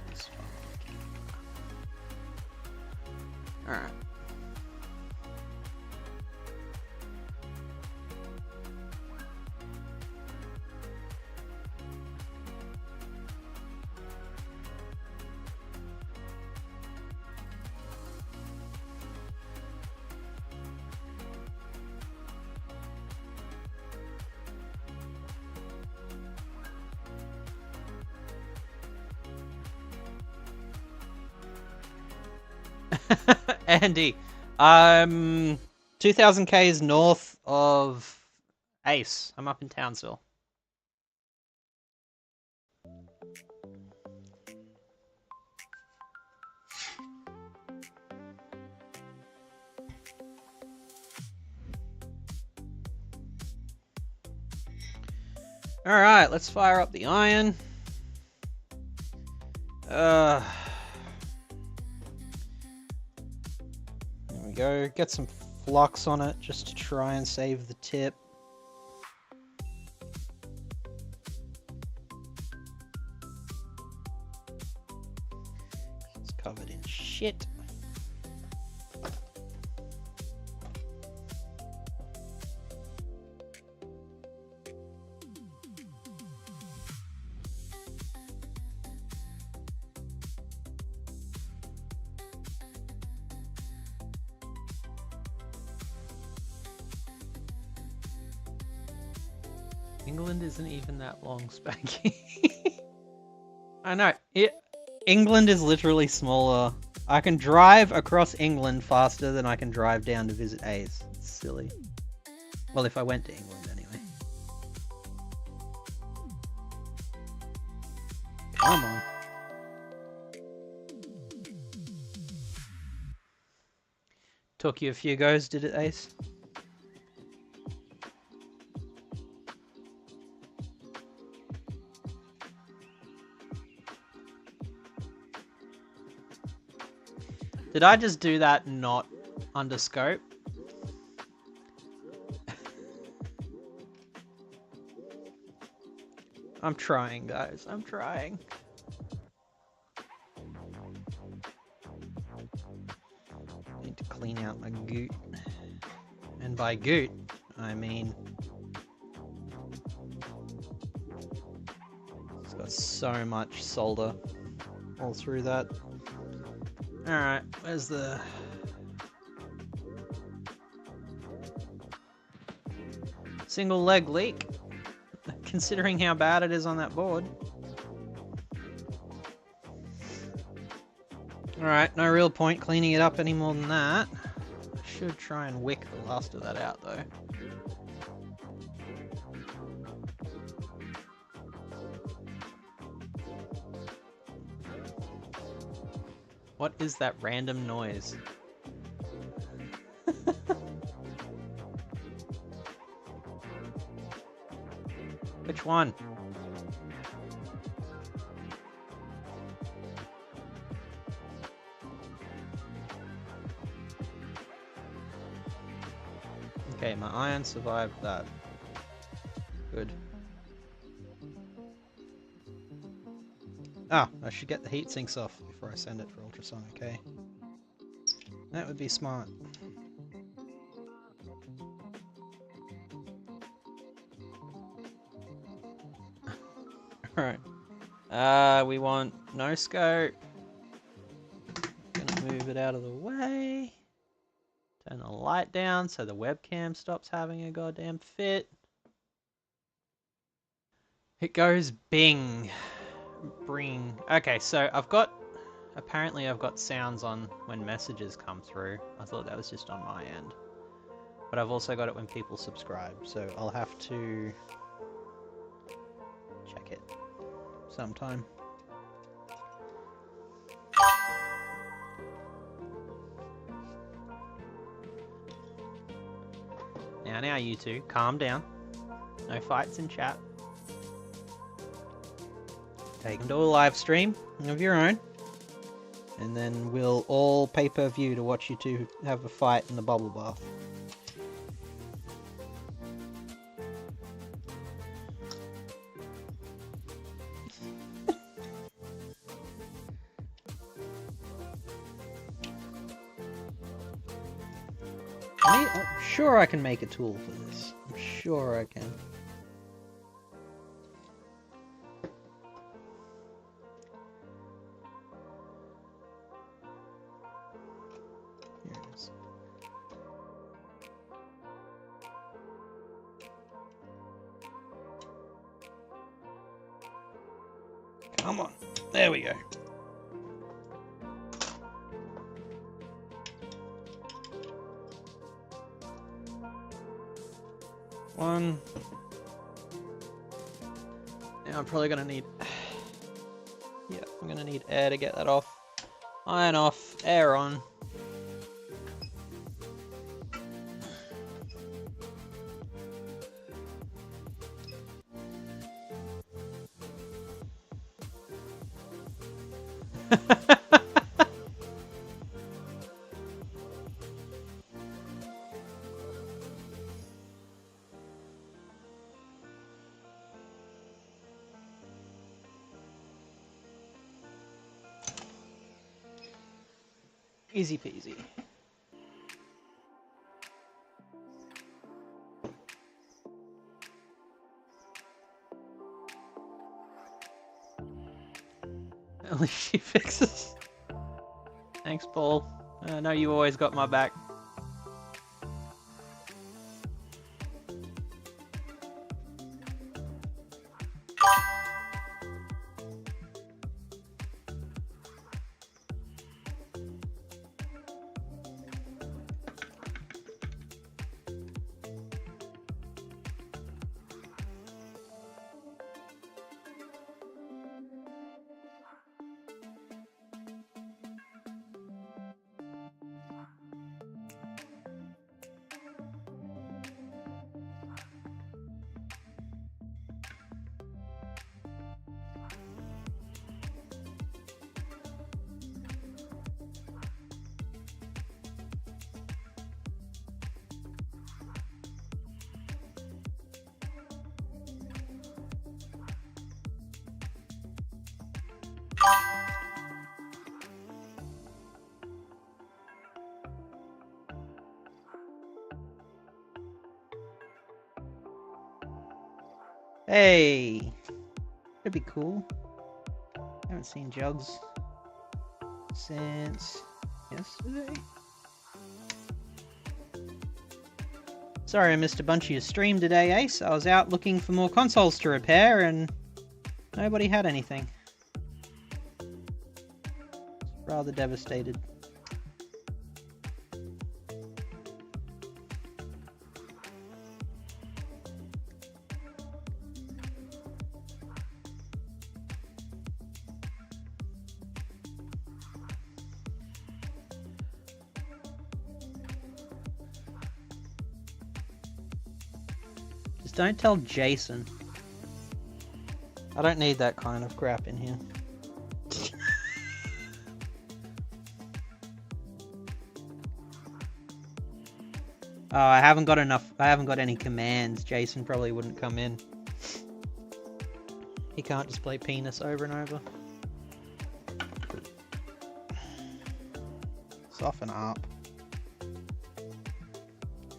This one. Alright. Andy, 2,000 k's north of Ace. I'm up in Townsville. Alright, let's fire up the iron. There we go. Get some flux on it just to try and save the tip. It's covered in shit. England isn't even that long, Spanky. I know. England is literally smaller. I can drive across England faster than I can drive down to visit Ace. It's silly. Well, if I went to England anyway. Come on. Took you a few goes, did it, Ace? Did I just do that not under scope? I'm trying, guys. I'm trying. I need to clean out my goot. And by goot, I mean... it's got so much solder all through that. Alright, where's the... single leg leak? Considering how bad it is on that board. Alright, no real point cleaning it up any more than that. I should try and wick the last of that out though. What is that random noise? Which one? Okay, my iron survived that. Good. Ah, I should get the heat sinks off before I send it for ultrasonic, okay? That would be smart. Alright. We want no scope. Gonna move it out of the way. Turn the light down so the webcam stops having a goddamn fit. It goes bing. Bring. Okay, so apparently I've got sounds on when messages come through. I thought that was just on my end. But I've also got it when people subscribe, so I'll have to check it sometime. Now you two, calm down. No fights in chat. Take them to a live stream of your own. And then we'll all pay-per-view to watch you two have a fight in the bubble bath. I'm sure I can make a tool for this. I'm sure I can. Here it is. Come on. There we go. One. Now I'm probably gonna need... yeah, I'm gonna need air to get that off. Iron off, air on. Easy peasy. At least she fixes. Thanks, Paul. I know you always got my back. Hey! That'd be cool. Haven't seen Jugs since yesterday. Sorry I missed a bunch of your stream today, Ace. I was out looking for more consoles to repair and nobody had anything. Rather devastated. Just don't tell Jason. I don't need that kind of crap in here. Oh, I haven't got enough. I haven't got any commands. Jason probably wouldn't come in. He can't just play penis over and over. Soften up.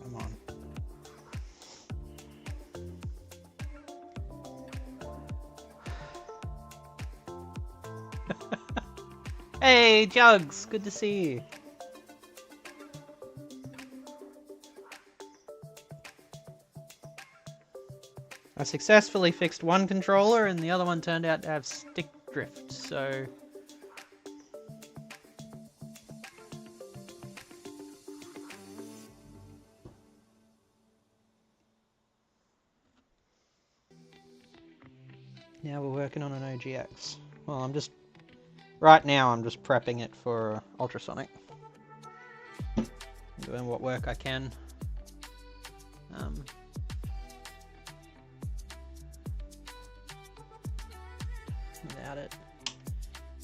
Come on. Hey, Jugs! Good to see you. I successfully fixed one controller and the other one turned out to have stick drift, so... Now we're working on an OGX. Well, right now I'm just prepping it for ultrasonic. I'm doing what work I can. Without it.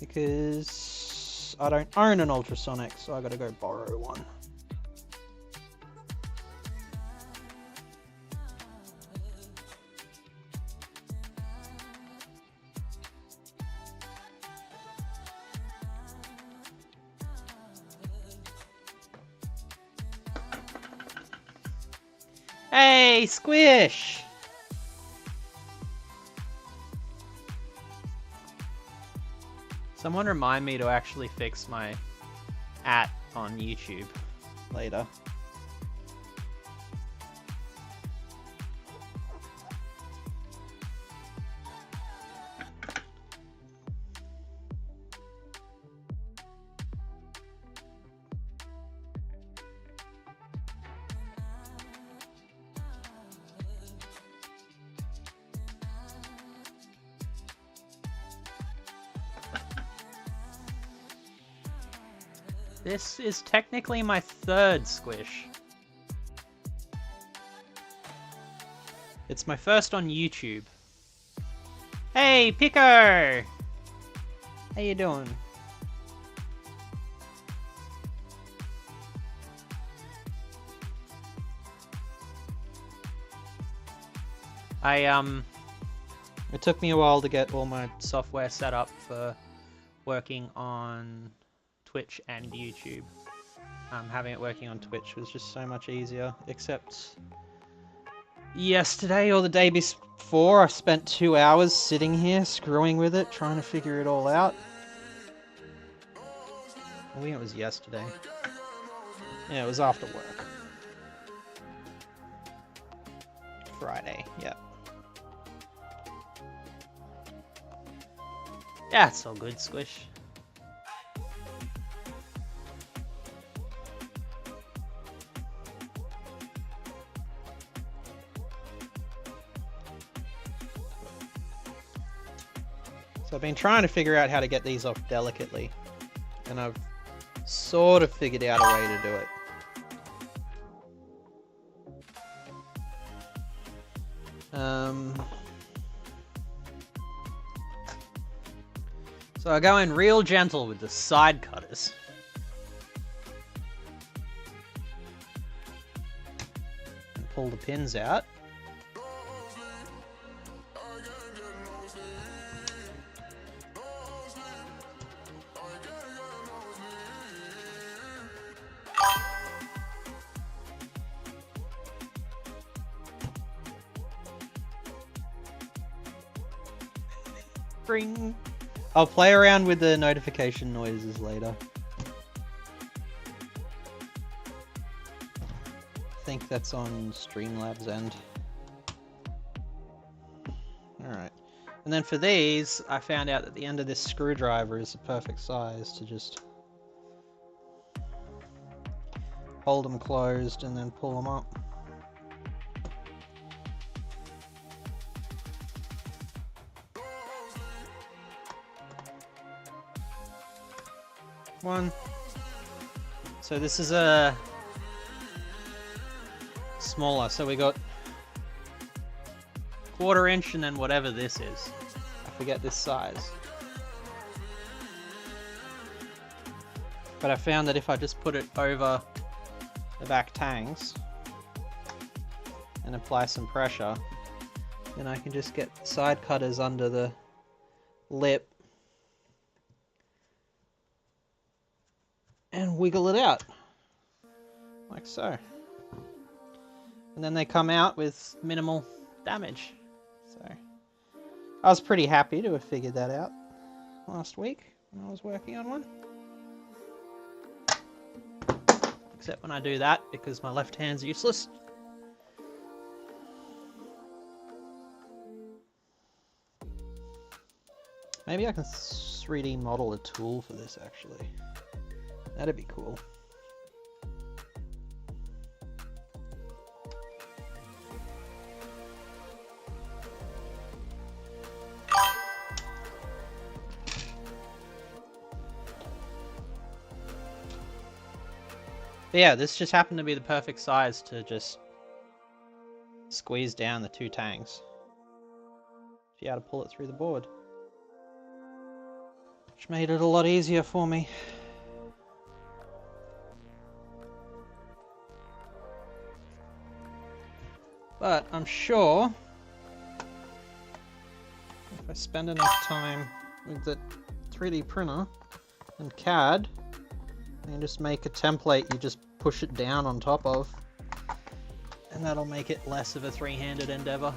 Because I don't own an ultrasonic, so I gotta go borrow one. Hey, Squish! Someone remind me to actually fix my @ on YouTube later. This is technically my 3rd Squish. It's my first on YouTube. Hey, Pico! How you doing? It took me a while to get all my software set up for working on Twitch and YouTube. Having it working on Twitch was just so much easier, except yesterday or the day before I spent 2 hours sitting here screwing with it, trying to figure it all out. I think it was yesterday. Yeah, it was after work. Friday, yeah. Yeah, it's all good, Squish. So I've been trying to figure out how to get these off delicately, and I've sort of figured out a way to do it. So I go in real gentle with the side cutters. And pull the pins out. Ring. I'll play around with the notification noises later. I think that's on Streamlabs end. Alright. And then for these, I found out that the end of this screwdriver is the perfect size to just hold them closed and then pull them up. One. So this is a smaller, so we got 1/4 inch and then whatever this is. I forget this size. But I found that if I just put it over the back tangs and apply some pressure, then I can just get side cutters under the lip and wiggle it out like so, and then they come out with minimal damage. So I was pretty happy to have figured that out last week when I was working on one, except when I do that because my left hand's useless. Maybe I can 3D model a tool for this actually. That'd be cool. But yeah, this just happened to be the perfect size to just squeeze down the 2 tangs. If you had to pull it through the board. Which made it a lot easier for me. But I'm sure if I spend enough time with the 3D printer and CAD, I can just make a template you just push it down on top of, and that'll make it less of a 3-handed endeavor.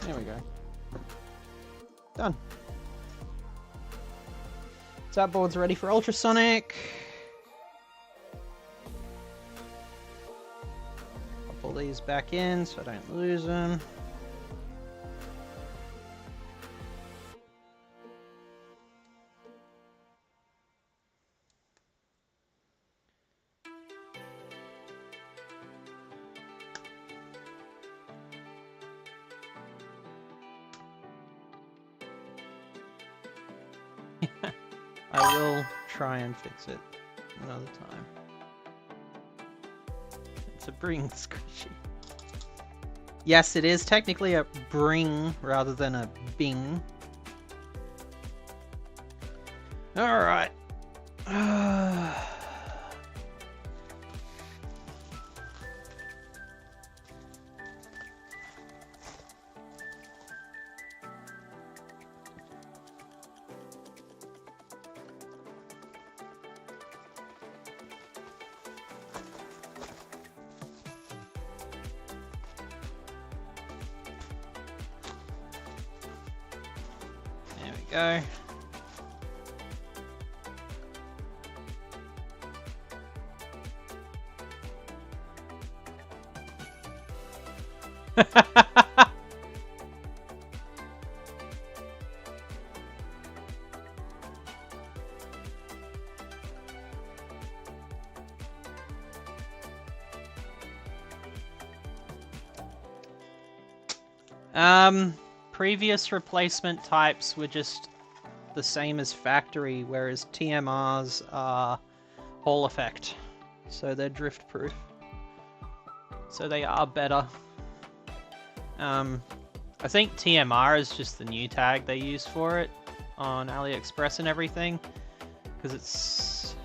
There we go. Done. So that board's ready for ultrasonic. I'll pull these back in so I don't lose them. I will try and fix it another time. It's a bring squishy. Yes, it is technically a bring rather than a bing. Alright. Go. Previous replacement types were just the same as factory, whereas TMRs are Hall effect, so they're drift proof, so they are better. I think TMR is just the new tag they use for it on AliExpress and everything, because it's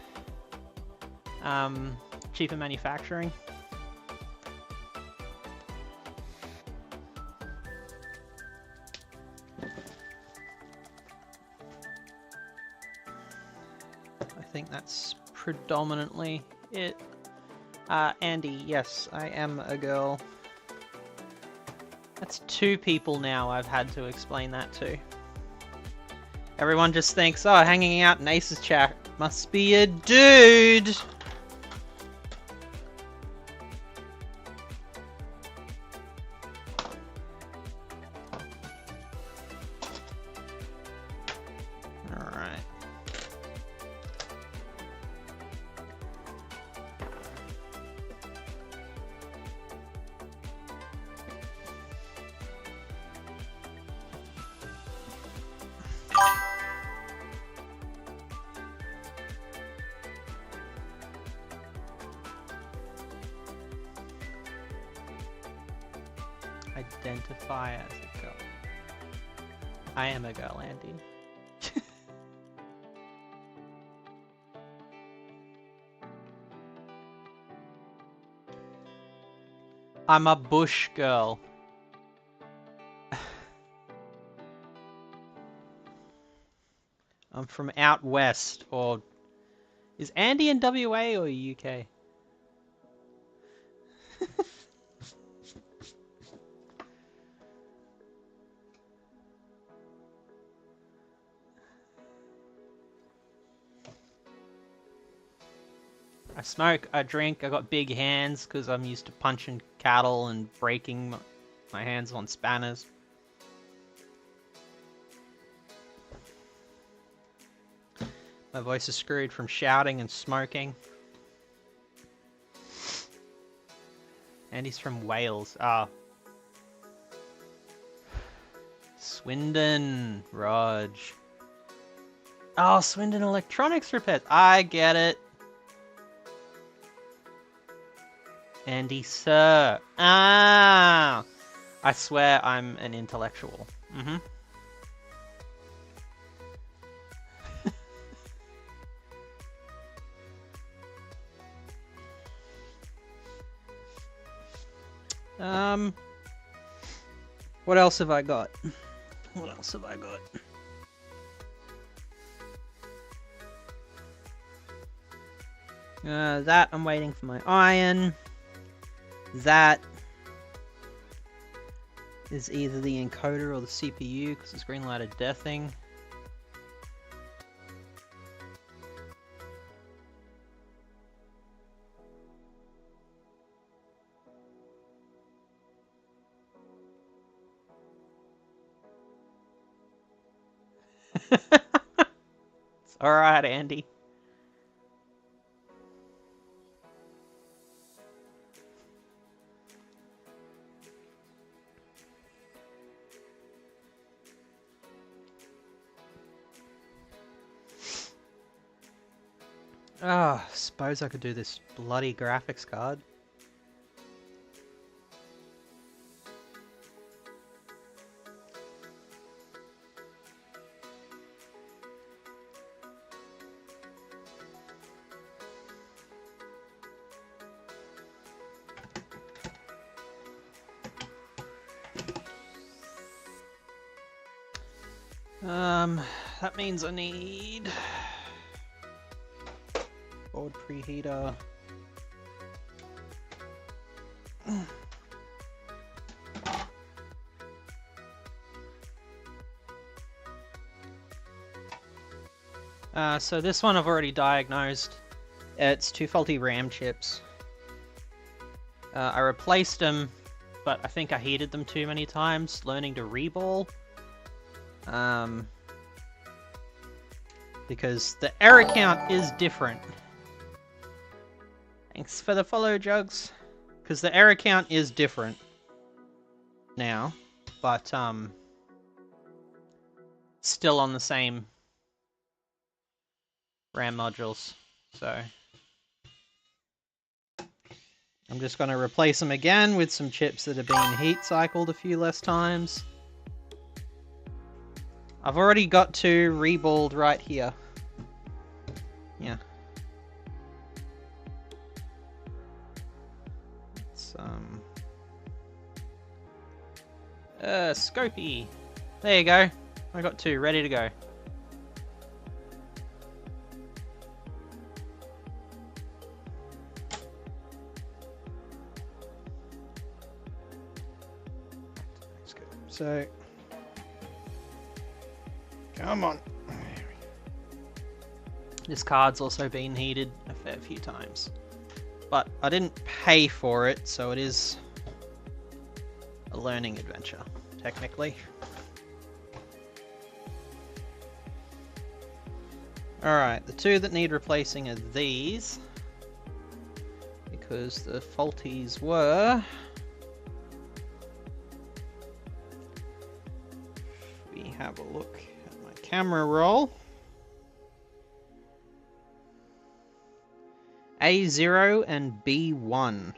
cheaper manufacturing. think that's predominantly it. Andy, yes, I am a girl. That's 2 people now I've had to explain that to. Everyone just thinks, oh, hanging out in Ace's chat must be a dude! Alright. Identify as a girl. I am a girl, Andy. I'm a bush girl. I'm from out west, or... Is Andy in WA or UK? I smoke, I drink, I got big hands because I'm used to punching cattle and breaking my hands on spanners. My voice is screwed from shouting and smoking. And he's from Wales. Ah. Swindon, Raj. Oh, Swindon Electronics Repairs. I get it. Andy, sir. Ah! I swear I'm an intellectual. Mm-hmm. What else have I got? What else have I got? That I'm waiting for my iron. That is either the encoder or the CPU because it's green-lighted deathing. It's alright, Andy. Ah, oh, suppose I could do this bloody graphics card. That means I need board preheater. So this one I've already diagnosed. It's 2 faulty RAM chips. I replaced them, but I think I heated them too many times, learning to reball. Because the error count is different. Thanks for the follow, Jugs. Because the error count is different now, but still on the same RAM modules. So I'm just going to replace them again with some chips that have been heat cycled a few less times. I've already got 2 reballed right here. Yeah. It's, Scopy. There you go. I got 2 ready to go. So, come on. This card's also been heated a fair few times, but I didn't pay for it, so it is a learning adventure, technically. Alright, the two that need replacing are these, because the faulties were... We have a look at my camera roll. A0 and B1,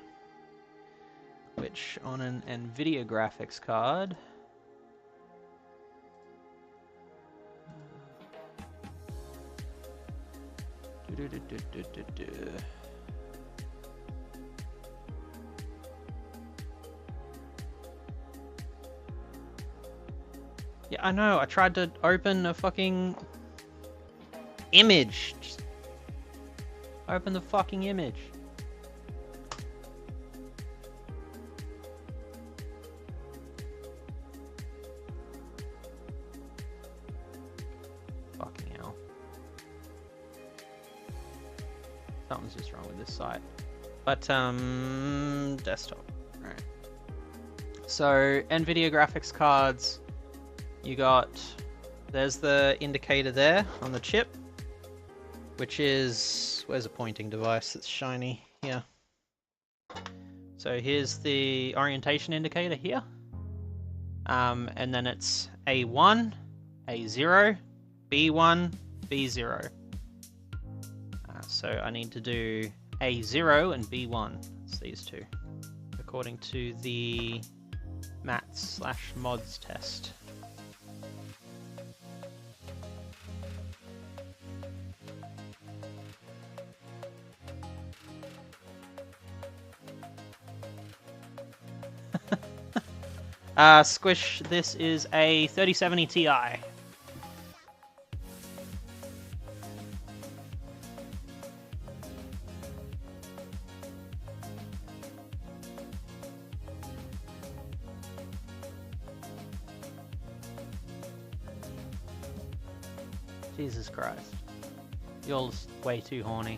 which on an NVIDIA graphics card Yeah, I know, I tried to open a fucking image. Just open the fucking image. Fucking hell. Something's just wrong with this site. But, desktop. Alright. So, NVIDIA graphics cards, you got, there's the indicator there on the chip, which is, where's a pointing device that's shiny? Here. So here's the orientation indicator here. And then it's A1, A0, B1, B0. So I need to do A0 and B1. It's these two, according to the maths/mods test. Squish, this is a 3070 Ti. Jesus Christ. You're way too horny.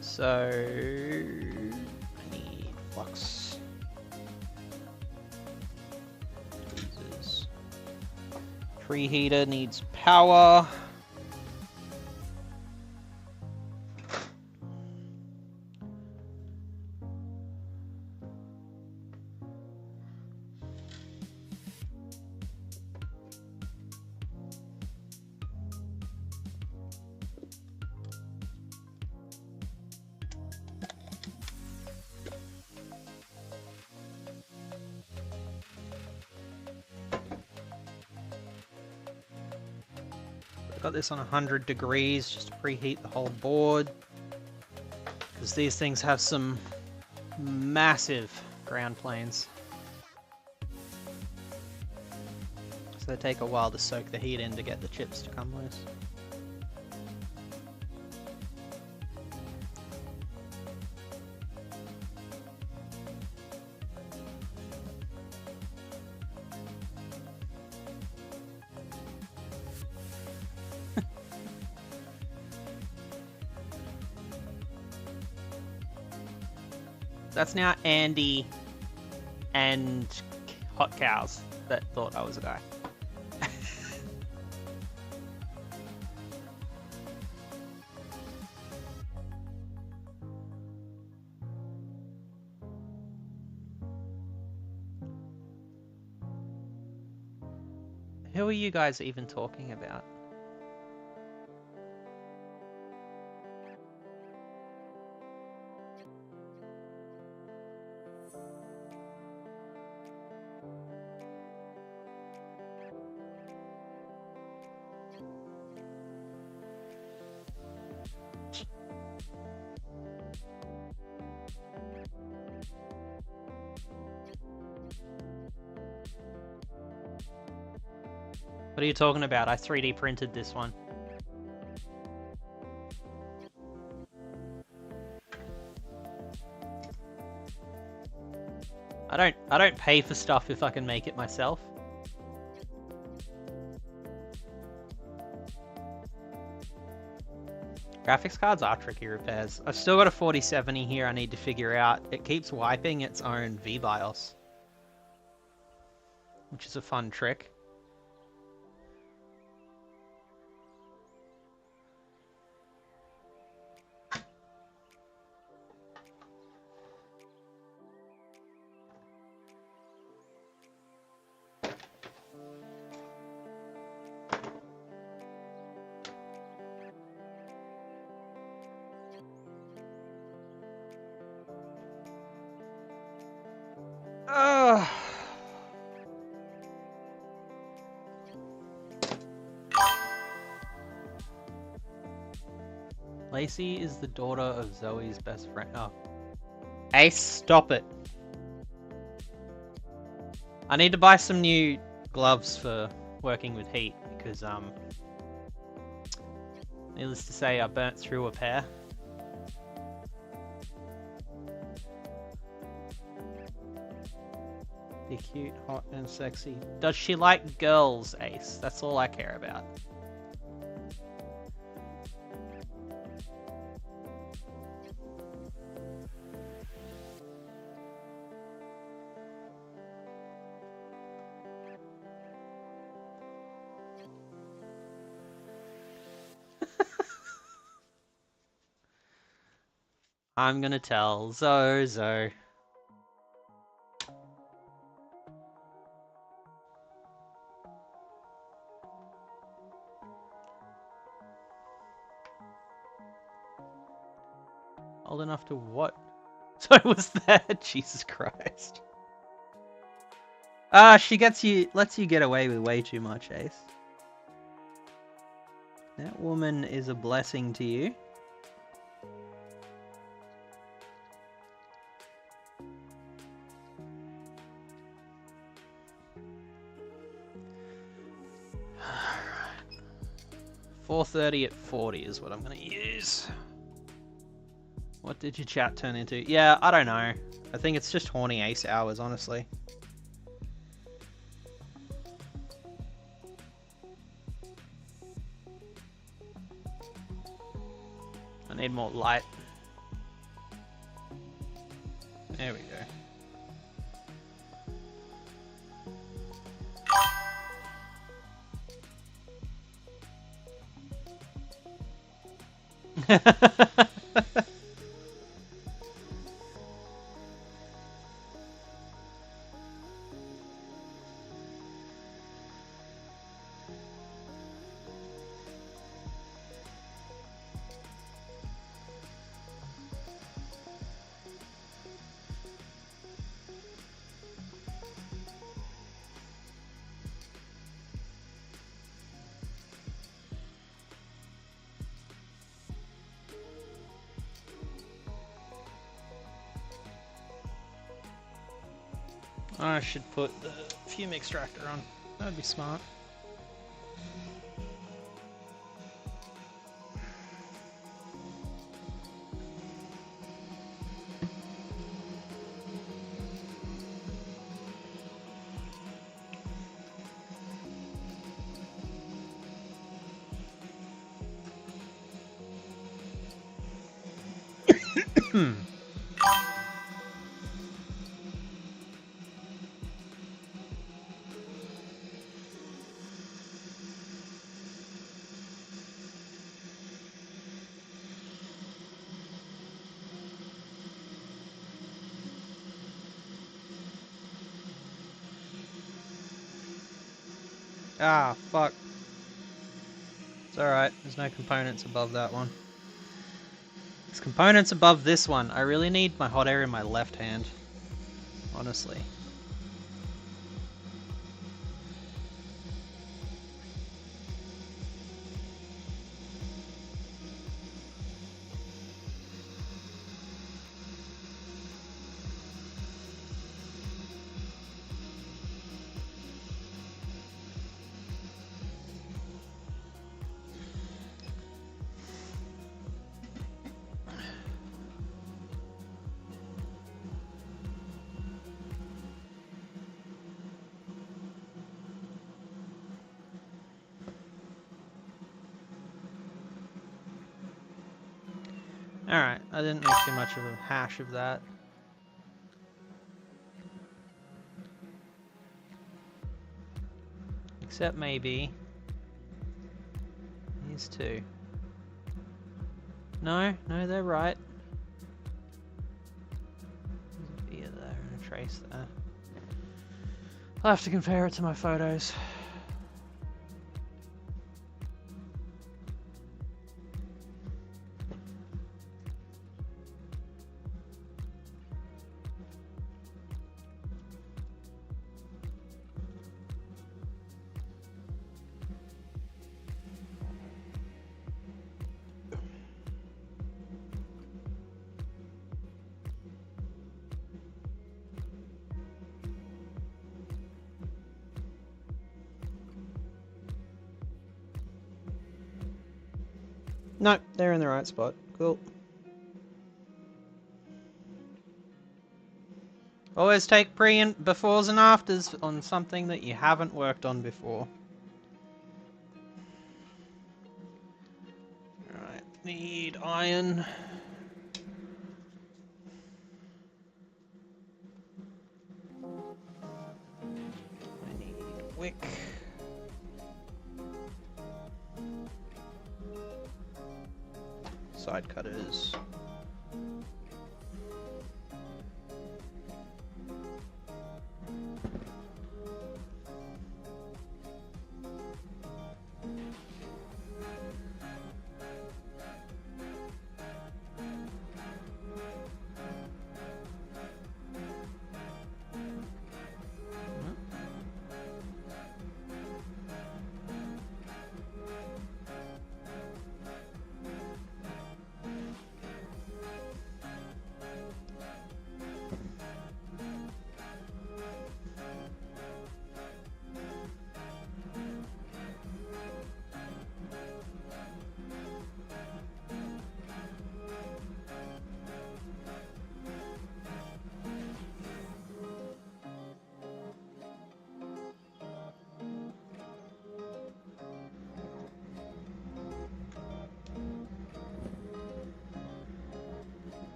So, I need flux. Tweezers. Preheater needs power. Got this on 100 degrees just to preheat the whole board, because these things have some massive ground planes, so they take a while to soak the heat in to get the chips to come loose. That's now Andy and Hot Cows that thought I was a guy. Who are you guys even talking about? What are you talking about? I 3D printed this one. I don't pay for stuff if I can make it myself. Graphics cards are tricky repairs. I've still got a 4070 here I need to figure out. It keeps wiping its own VBIOS, which is a fun trick. Lacey is the daughter of Zoe's best friend. Oh. Ace, stop it. I need to buy some new gloves for working with heat because, needless to say, I burnt through a pair. Be cute, hot, and sexy. Does she like girls, Ace? That's all I care about. I'm gonna tell Zozo. Old enough to what? So I was there. Jesus Christ. She lets you get away with way too much, Ace. That woman is a blessing to you. Alright. 430 at 40 is what I'm gonna use. What did your chat turn into? Yeah, I don't know. I think it's just horny Ace hours, honestly. I need more light. There we go. I should put the fume extractor on. That'd be smart. Ah, fuck. It's alright, there's no components above that one. There's components above this one. I really need my hot air in my left hand. Honestly. Alright, I didn't make too much of a hash of that. Except maybe these two. No, they're right. There's a beer there and a trace there. I'll have to compare it to my photos. Nope, they're in the right spot. Cool. Always take pre and befores and afters on something that you haven't worked on before. Alright, need iron. I need wick. Side cutters.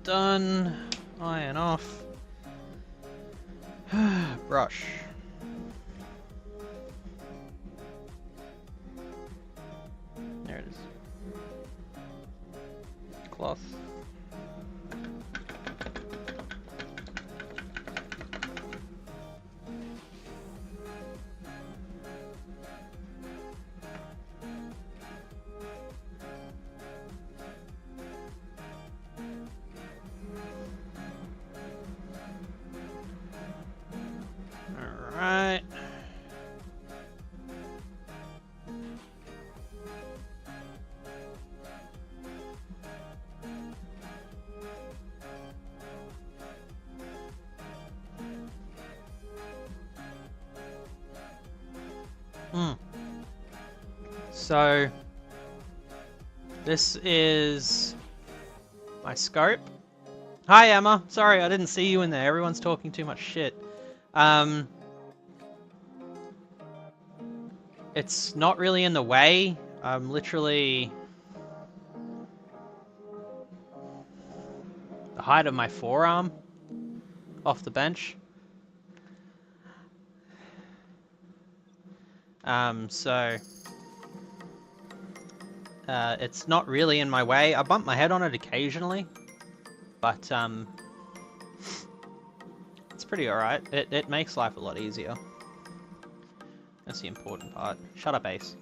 Done. Iron off. Brush. There it is. Cloth. Alright. So this is my scope. Hi Emma, sorry I didn't see you in there. Everyone's talking too much shit. It's not really in the way. I'm literally the height of my forearm off the bench. It's not really in my way. I bump my head on it occasionally, but it's pretty alright. It makes life a lot easier. That's the important part. Shut up, Ace.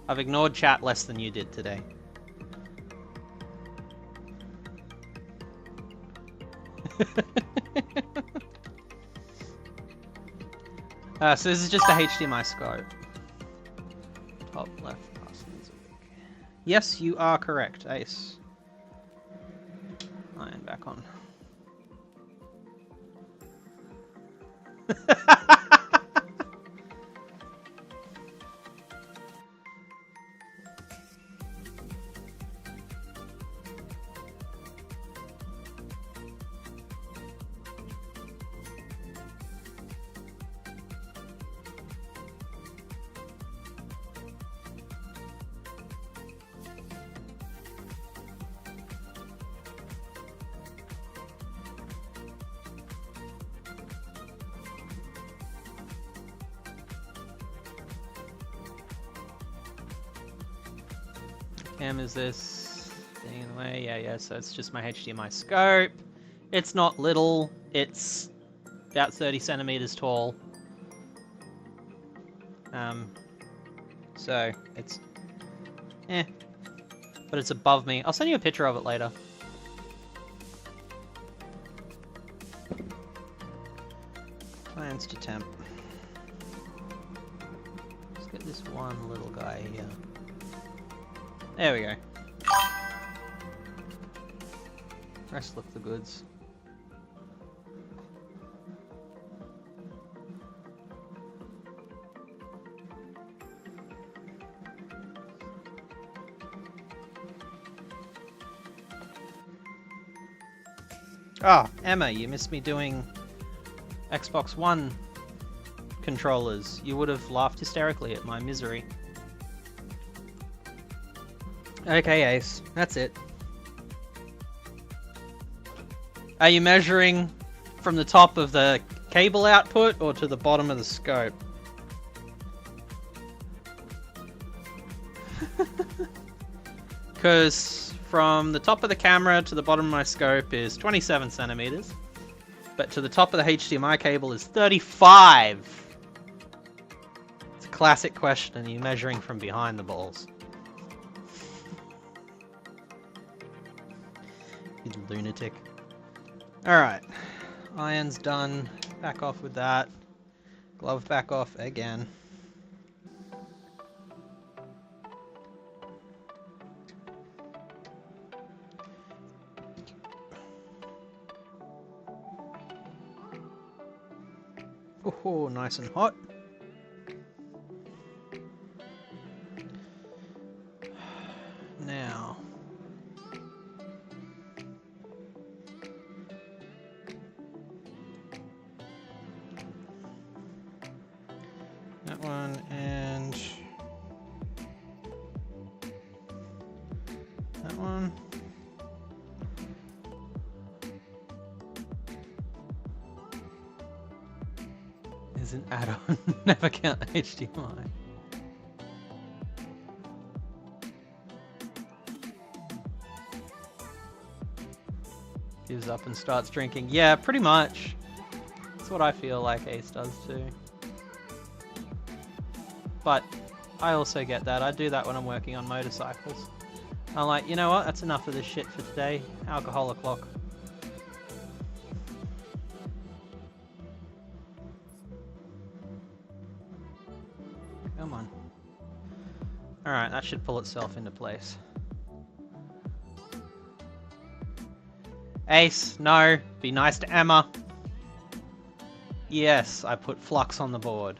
I've ignored chat less than you did today. So this is just a HDMI scope. Top left. Yes, you are correct, Ace. Iron back on. Cam, is this getting in the way? Yeah, so it's just my HDMI scope. It's not little, it's about 30 centimeters tall. So it's but it's above me. I'll send you a picture of it later. Plans to temp. Let's get this one little guy here. There we go. Rest look the goods. Ah, Emma, you missed me doing Xbox One controllers. You would have laughed hysterically at my misery. Okay, Ace, that's it. Are you measuring from the top of the cable output or to the bottom of the scope? Because from the top of the camera to the bottom of my scope is 27 centimeters, but to the top of the HDMI cable is 35. It's a classic question. Are you measuring from behind the balls? You lunatic. Alright. Iron's done. Back off with that. Glove back off again. Oh, nice and hot. Now. That one and that one. Is an add-on. Never count HDMI. Gives up and starts drinking. Yeah, pretty much. That's what I feel like Ace does too. But I also get that. I do that when I'm working on motorcycles. I'm like, you know what? That's enough of this shit for today. Alcohol o'clock. Come on. Alright, that should pull itself into place. Ace, no. Be nice to Emma. Yes, I put flux on the board.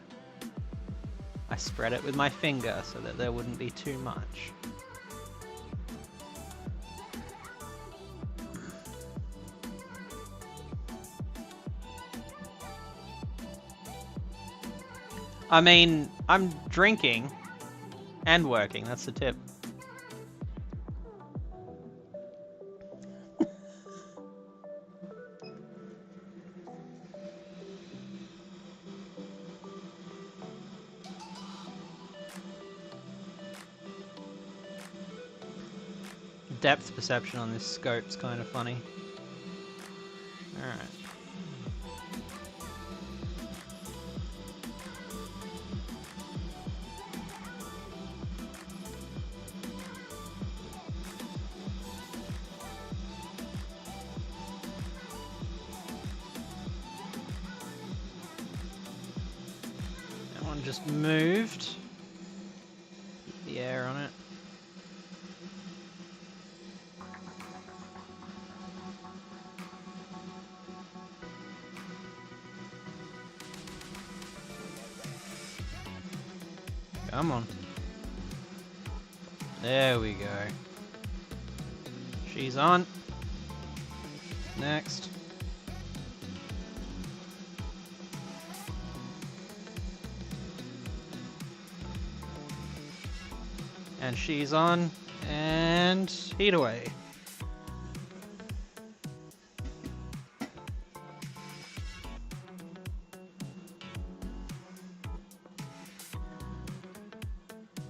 I spread it with my finger so that there wouldn't be too much. I mean, I'm drinking and working, that's the tip. Depth perception on this scope's kind of funny. Alright. That one just moved. Keep the air on it. Come on. There we go. She's on. Next. And she's on. And heat away.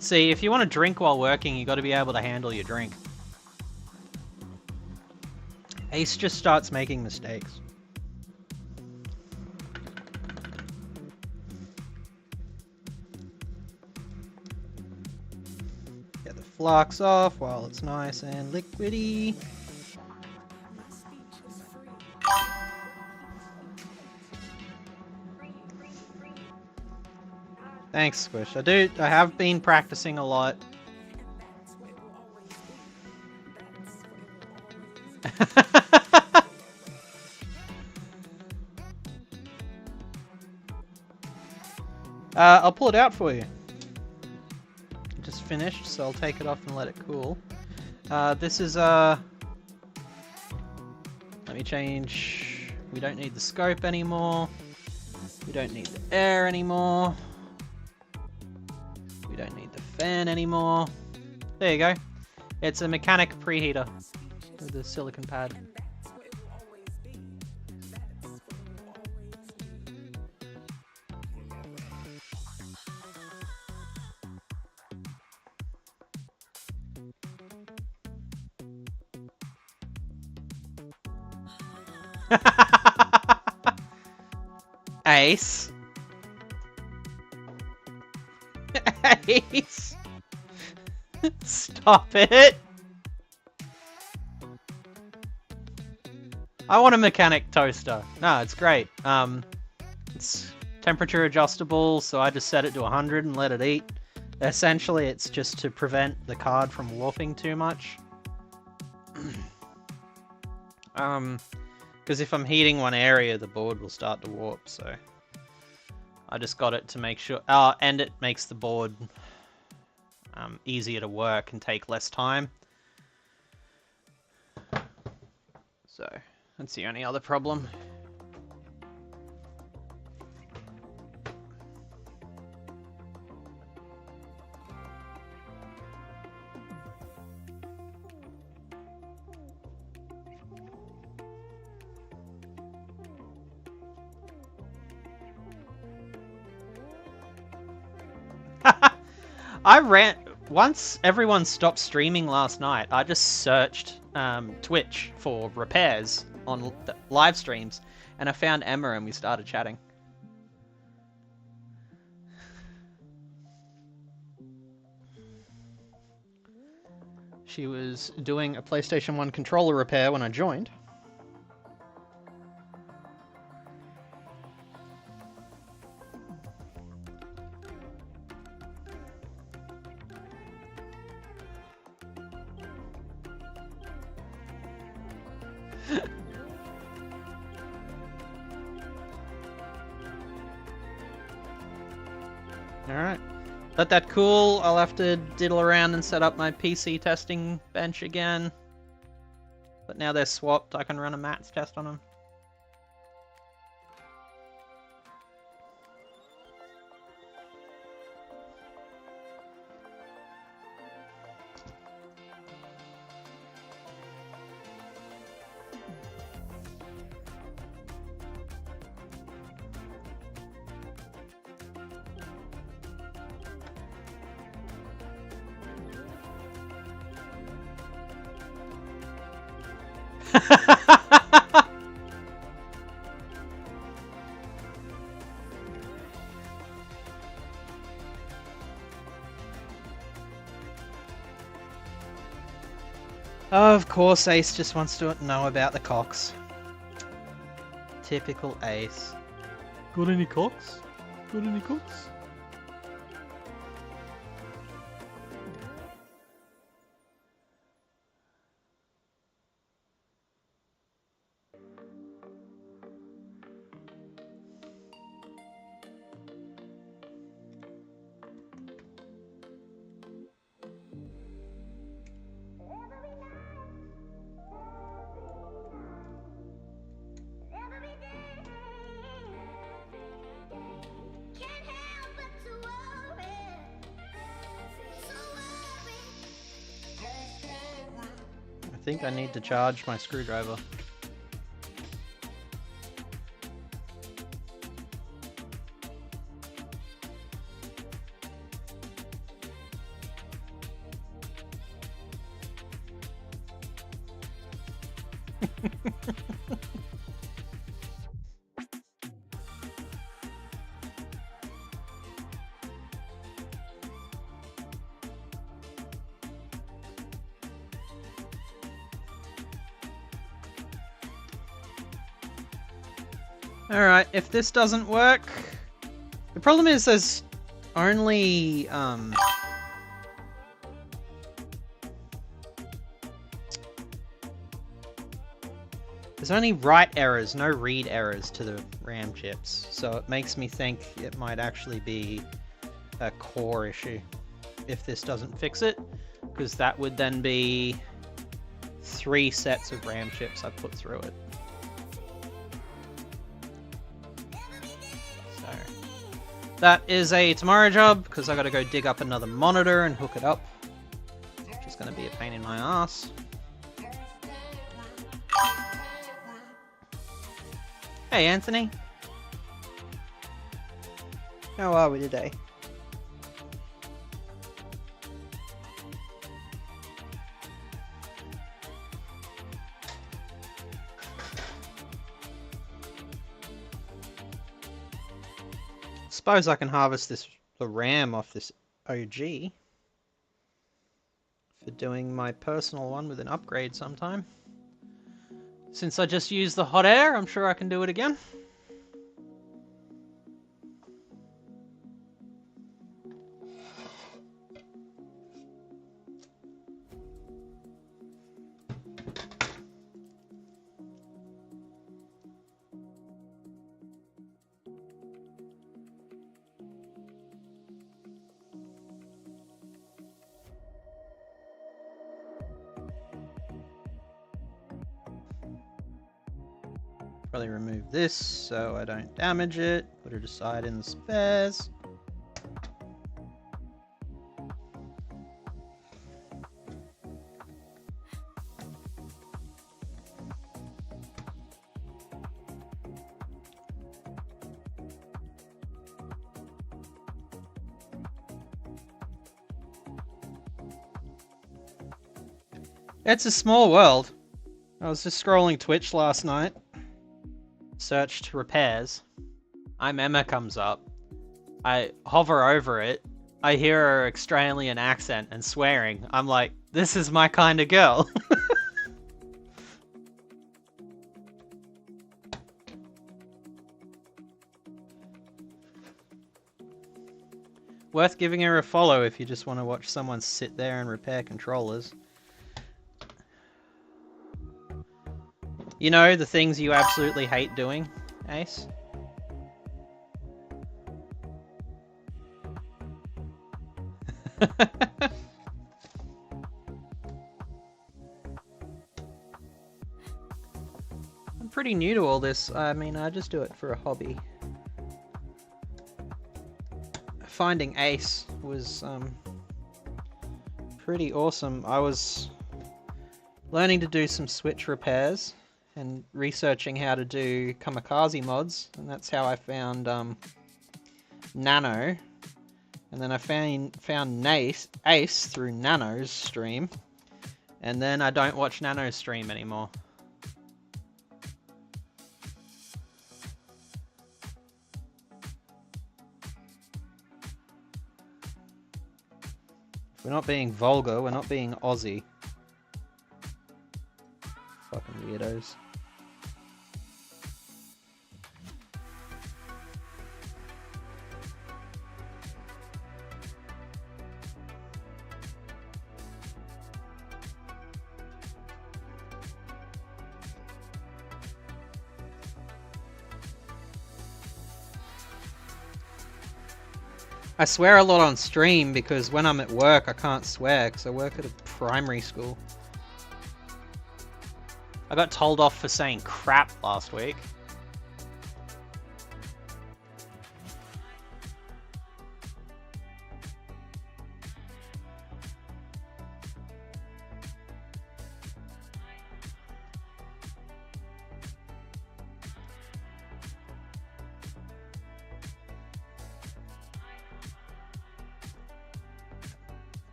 See, if you want to drink while working, you got to be able to handle your drink. Ace just starts making mistakes. Get the flux off while it's nice and liquidy. Thanks, Squish. I have been practicing a lot. I'll pull it out for you. Just finished, so I'll take it off and let it cool. This is let me change. We don't need the scope anymore. We don't need the air anymore. We don't need the fan anymore. There you go. It's a mechanic preheater with a silicon pad. Ace. Ace. Stop it. I want a mechanic toaster. No, it's great. It's temperature adjustable, so I just set it to 100 and let it eat. Essentially, it's just to prevent the card from warping too much. Because if I'm heating one area, the board will start to warp, so I just got it to make sure. And it makes the board easier to work and take less time. So that's the only other problem. Once everyone stopped streaming last night, I just searched Twitch for repairs on live streams, and I found Emma and we started chatting. She was doing a PlayStation 1 controller repair when I joined. Alright. Let that cool. I'll have to diddle around and set up my PC testing bench again. But now they're swapped, I can run a mats test on them. Of course, Ace just wants to know about the cocks. Typical Ace. Got any cocks? Got any cocks? think I need to charge my screwdriver. Alright, if this doesn't work... The problem is there's only... There's only write errors, no read errors to the RAM chips. So it makes me think it might actually be a core issue if this doesn't fix it. Because that would then be 3 sets of RAM chips I put through it. That is a tomorrow job, because I gotta go dig up another monitor and hook it up. Which is gonna be a pain in my ass. Hey Anthony! How are we today? Suppose I can harvest the RAM off this OG for doing my personal one with an upgrade sometime. Since I just used the hot air, I'm sure I can do it again. Probably remove this so I don't damage it. Put it aside in the spares. It's a small world. I was just scrolling Twitch last night. Searched repairs. I'm Emma comes up. I hover over it. I hear her Australian accent and swearing. I'm like, this is my kind of girl. Worth giving her a follow if you just want to watch someone sit there and repair controllers. You know, the things you absolutely hate doing, Ace? I'm pretty new to all this. I mean, I just do it for a hobby. Finding Ace was pretty awesome. I was learning to do some Switch repairs and researching how to do kamikaze mods, and that's how I found Nano, and then I found Ace through Nano's stream, and then I don't watch Nano's stream anymore. If we're not being vulgar, we're not being Aussie. Fucking weirdos. I swear a lot on stream because when I'm at work I can't swear because I work at a primary school. I got told off for saying crap last week.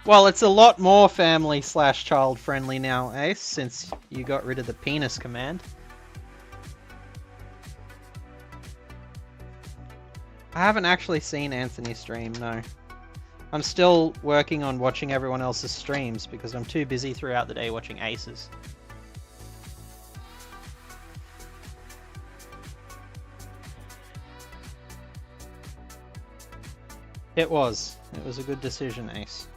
Well, it's a lot more family/child friendly now, Ace, since you got rid of the penis command. I haven't actually seen Anthony stream, no. I'm still working on watching everyone else's streams because I'm too busy throughout the day watching Ace's. It was a good decision, Ace.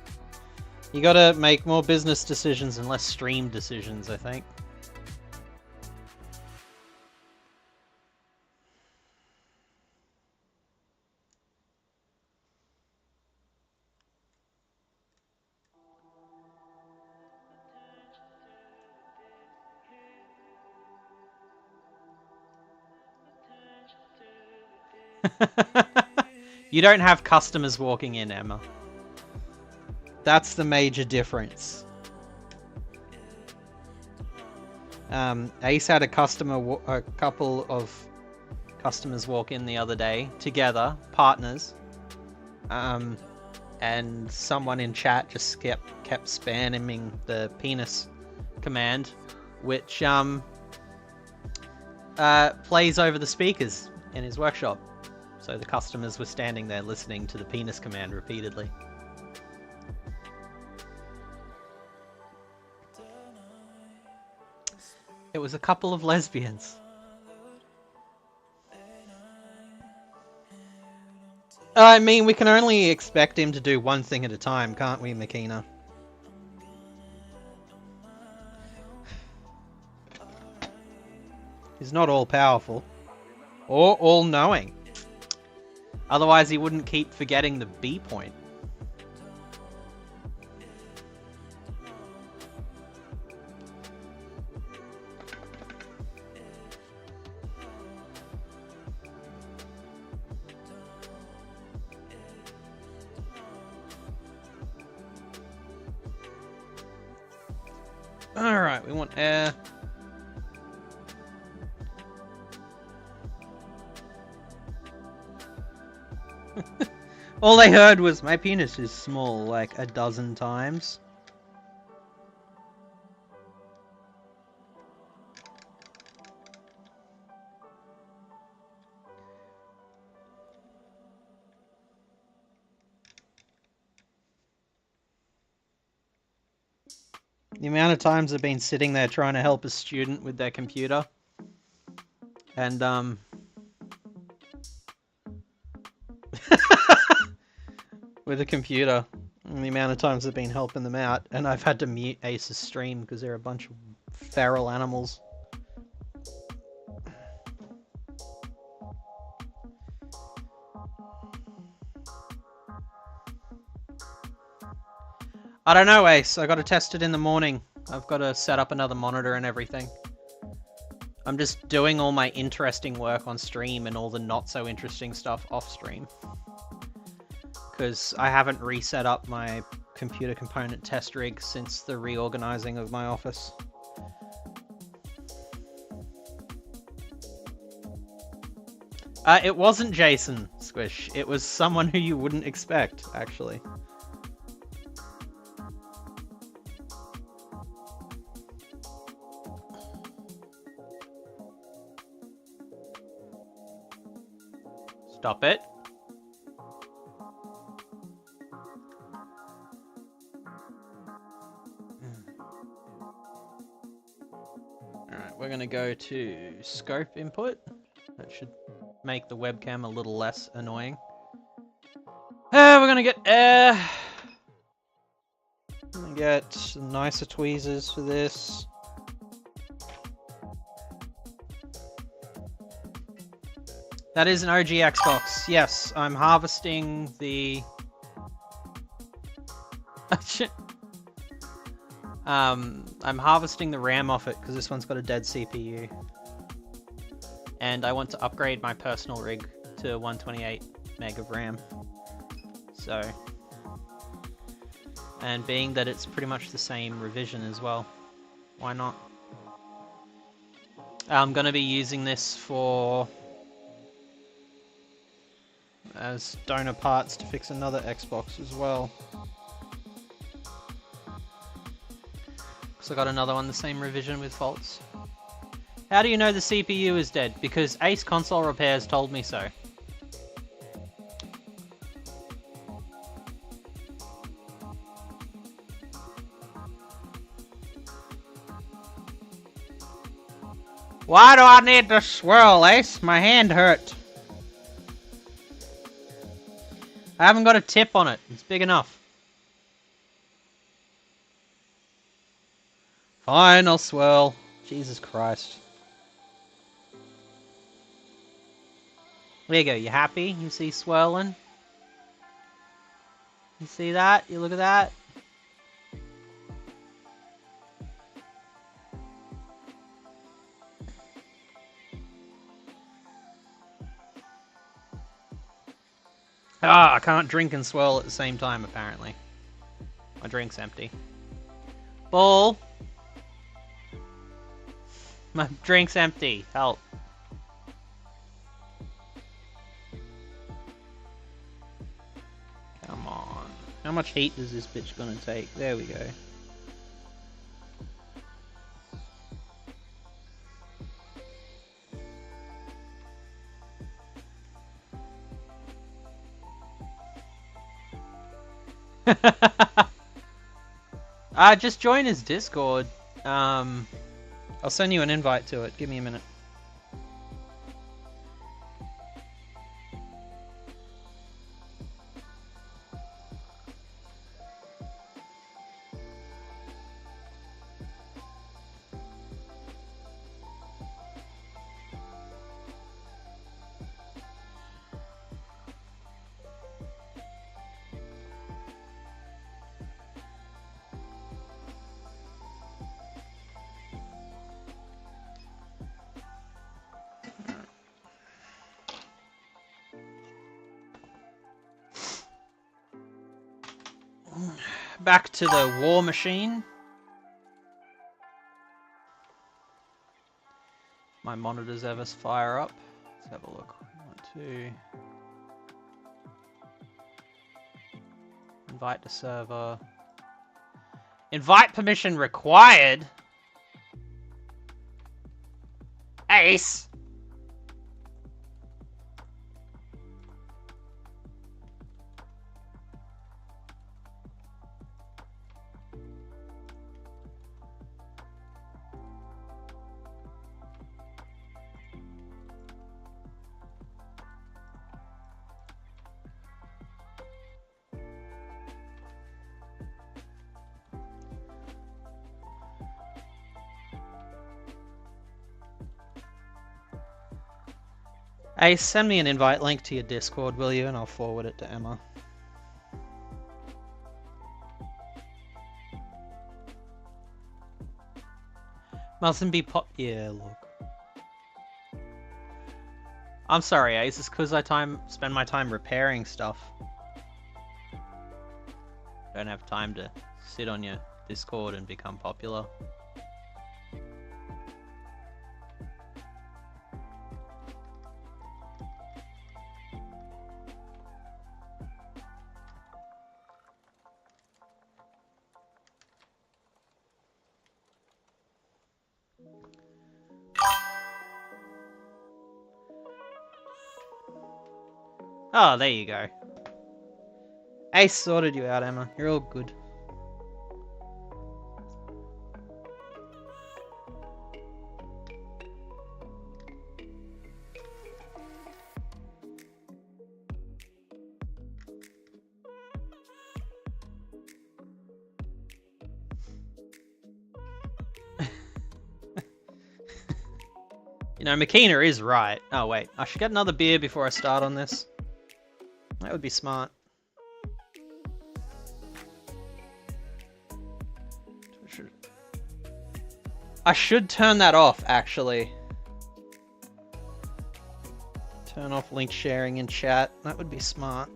You gotta make more business decisions and less stream decisions, I think. You don't have customers walking in, Emma. That's the major difference. Ace had a couple of customers walk in the other day together, partners, and someone in chat just kept spamming the penis command, which plays over the speakers in his workshop. So the customers were standing there listening to the penis command repeatedly. It was a couple of lesbians. I mean, we can only expect him to do one thing at a time, can't we, Makina? He's not all-powerful. Or all-knowing. Otherwise, he wouldn't keep forgetting the B point. Alright, we want air. All they heard was, my penis is small, like a dozen times. The amount of times I've been sitting there trying to help a student with their computer. And, with a computer. And the amount of times I've been helping them out. And I've had to mute Ace's stream because they're a bunch of feral animals. I don't know, Ace. I got to test it in the morning. I've got to set up another monitor and everything. I'm just doing all my interesting work on stream and all the not so interesting stuff off stream. Because I haven't reset up my computer component test rig since the reorganizing of my office. It wasn't Jason, Squish. It was someone who you wouldn't expect, actually. Stop it. Alright, we're going to go to scope input. That should make the webcam a little less annoying. We're going to get air. I'm going to get some nicer tweezers for this. That is an OG Xbox. Yes, I'm harvesting the... I'm harvesting the RAM off it because this one's got a dead CPU. And I want to upgrade my personal rig to 128 meg of RAM. So... And being that it's pretty much the same revision as well, why not? I'm going to be using this for... as donor parts to fix another Xbox as well. So I got another one, the same revision with faults. How do you know the CPU is dead? Because Ace Console Repairs told me so. Why do I need to swirl, Ace? My hand hurt. I haven't got a tip on it. It's big enough. Fine, I'll swirl. Jesus Christ. There you go. You happy? You see swirling? You see that? You look at that? Ah, I can't drink and swirl at the same time, apparently. My drink's empty. Ball! My drink's empty. Help. Come on. How much heat is this bitch gonna take? There we go. Just join his Discord. I'll send you an invite to it. Give me a minute. Back to the war machine. My monitors ever fire up. Let's have a look. 1, 2. Invite to server. Invite permission required. Ace. Ace, send me an invite link to your Discord, will you? And I'll forward it to Emma. Mustn't be yeah, look. I'm sorry, Ace. It's because I spend my time repairing stuff. I don't have time to sit on your Discord and become popular. Oh, there you go. Ace sorted you out, Emma. You're all good. You know, Makina is right. Oh, wait. I should get another beer before I start on this. That would be smart. I should turn that off, actually. Turn off link sharing in chat. That would be smart.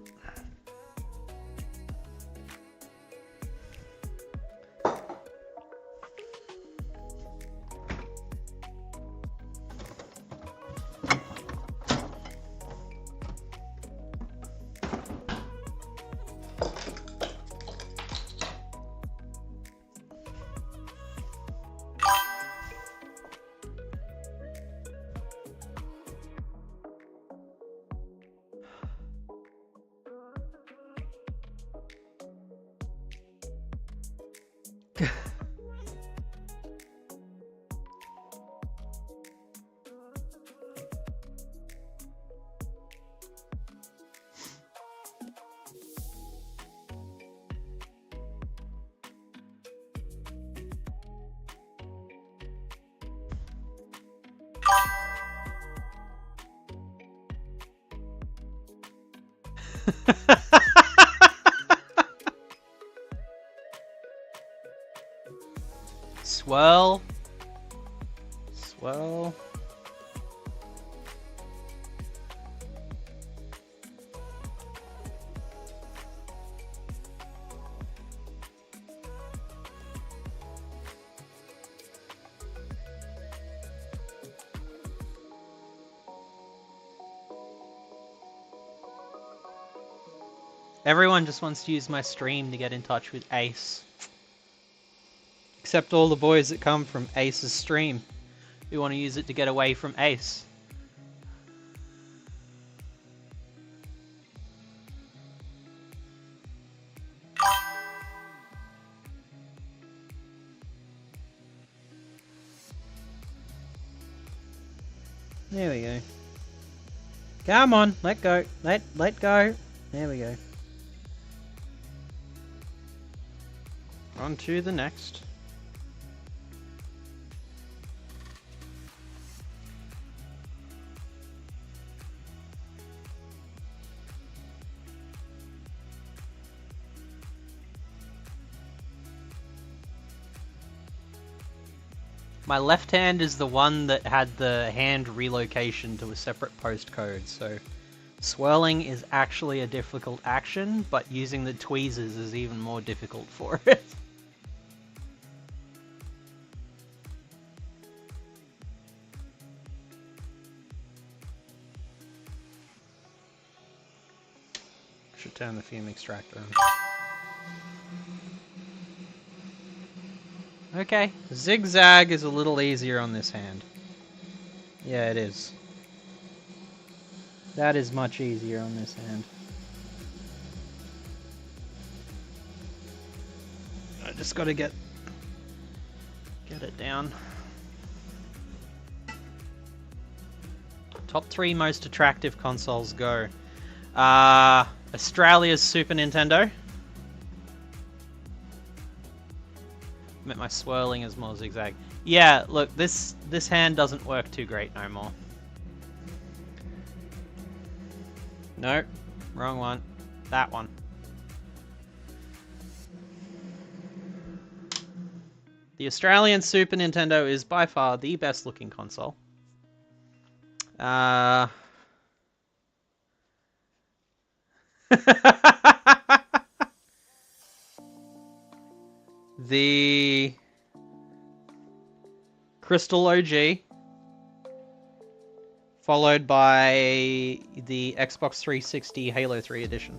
Swirl. Swirl. Everyone just wants to use my stream to get in touch with Ace. Except all the boys that come from Ace's stream, who want to use it to get away from Ace. There we go. Come on, let go. Let go. There we go. On to the next. My left hand is the one that had the hand relocation to a separate postcode, so swirling is actually a difficult action, but using the tweezers is even more difficult for it. Should turn the fume extractor on. Okay, zigzag is a little easier on this hand. Yeah, it is. That is much easier on this hand. I just gotta get it down. Top 3 most attractive consoles go. Australia's Super Nintendo. But my swirling is more zigzag. Yeah, look, this hand doesn't work too great no more. No, wrong one. That one. The Australian Super Nintendo is by far the best looking console. The Crystal OG, followed by the Xbox 360 Halo 3 edition.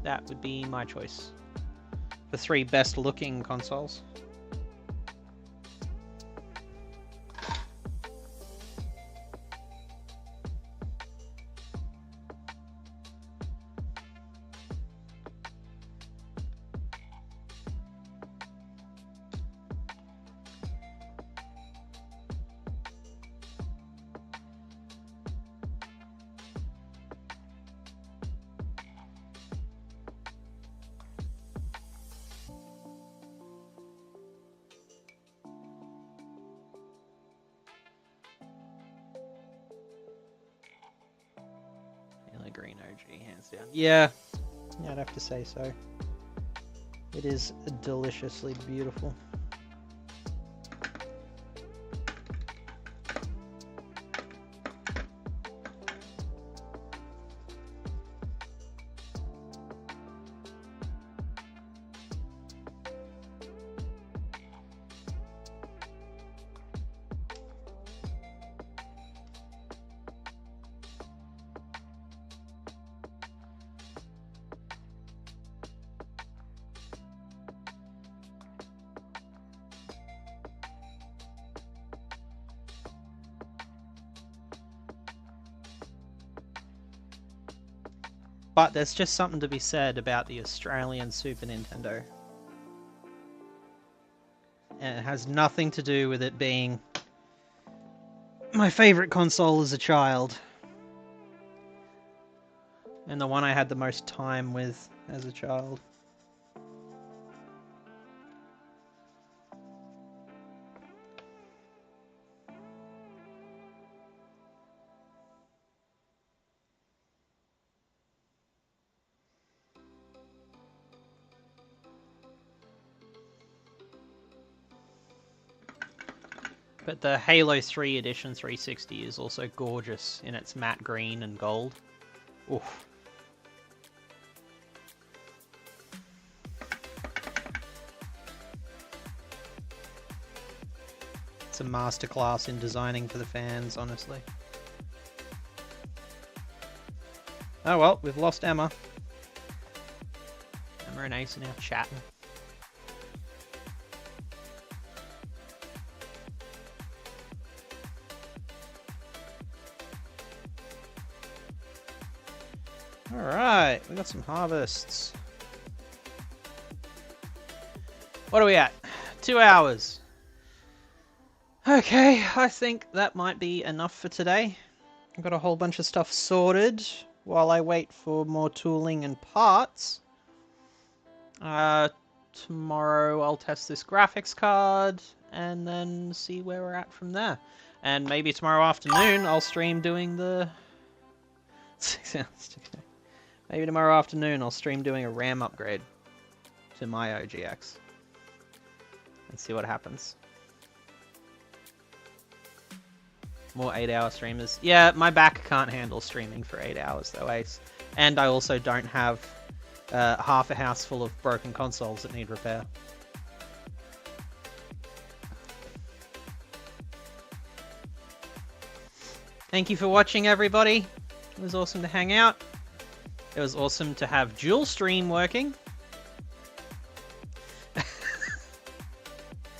That would be my choice. The 3 best looking consoles. Green OG, hands down. Yeah, I'd have to say so. It is deliciously beautiful. But there's just something to be said about the Australian Super Nintendo. And it has nothing to do with it being my favourite console as a child. And the one I had the most time with as a child. But the Halo 3 Edition 360 is also gorgeous in its matte green and gold. Oof. It's a masterclass in designing for the fans, honestly. Oh well, we've lost Emma. Emma and Ace are now chatting. Alright, we got some harvests. What are we at? 2 hours. Okay, I think that might be enough for today. I've got a whole bunch of stuff sorted while I wait for more tooling and parts. Tomorrow I'll test this graphics card and then see where we're at from there. And maybe tomorrow afternoon I'll stream doing the... Maybe tomorrow afternoon I'll stream doing a RAM upgrade to my OGX. And see what happens. More 8-hour streamers. Yeah, my back can't handle streaming for 8 hours though, Ace. And I also don't have half a house full of broken consoles that need repair. Thank you for watching, everybody. It was awesome to hang out. It was awesome to have dual stream working.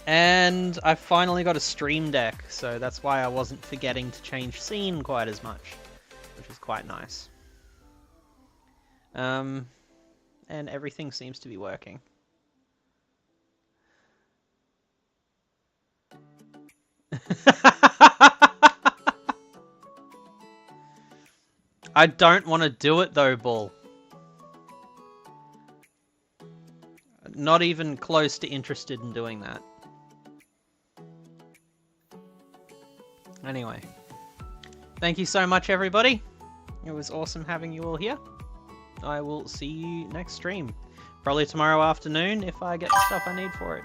And I finally got a stream deck, so that's why I wasn't forgetting to change scene quite as much, which is quite nice. And everything seems to be working. I don't want to do it though, Bull. Not even close to interested in doing that. Anyway, thank you so much, everybody. It was awesome having you all here. I will see you next stream. Probably tomorrow afternoon if I get the stuff I need for it.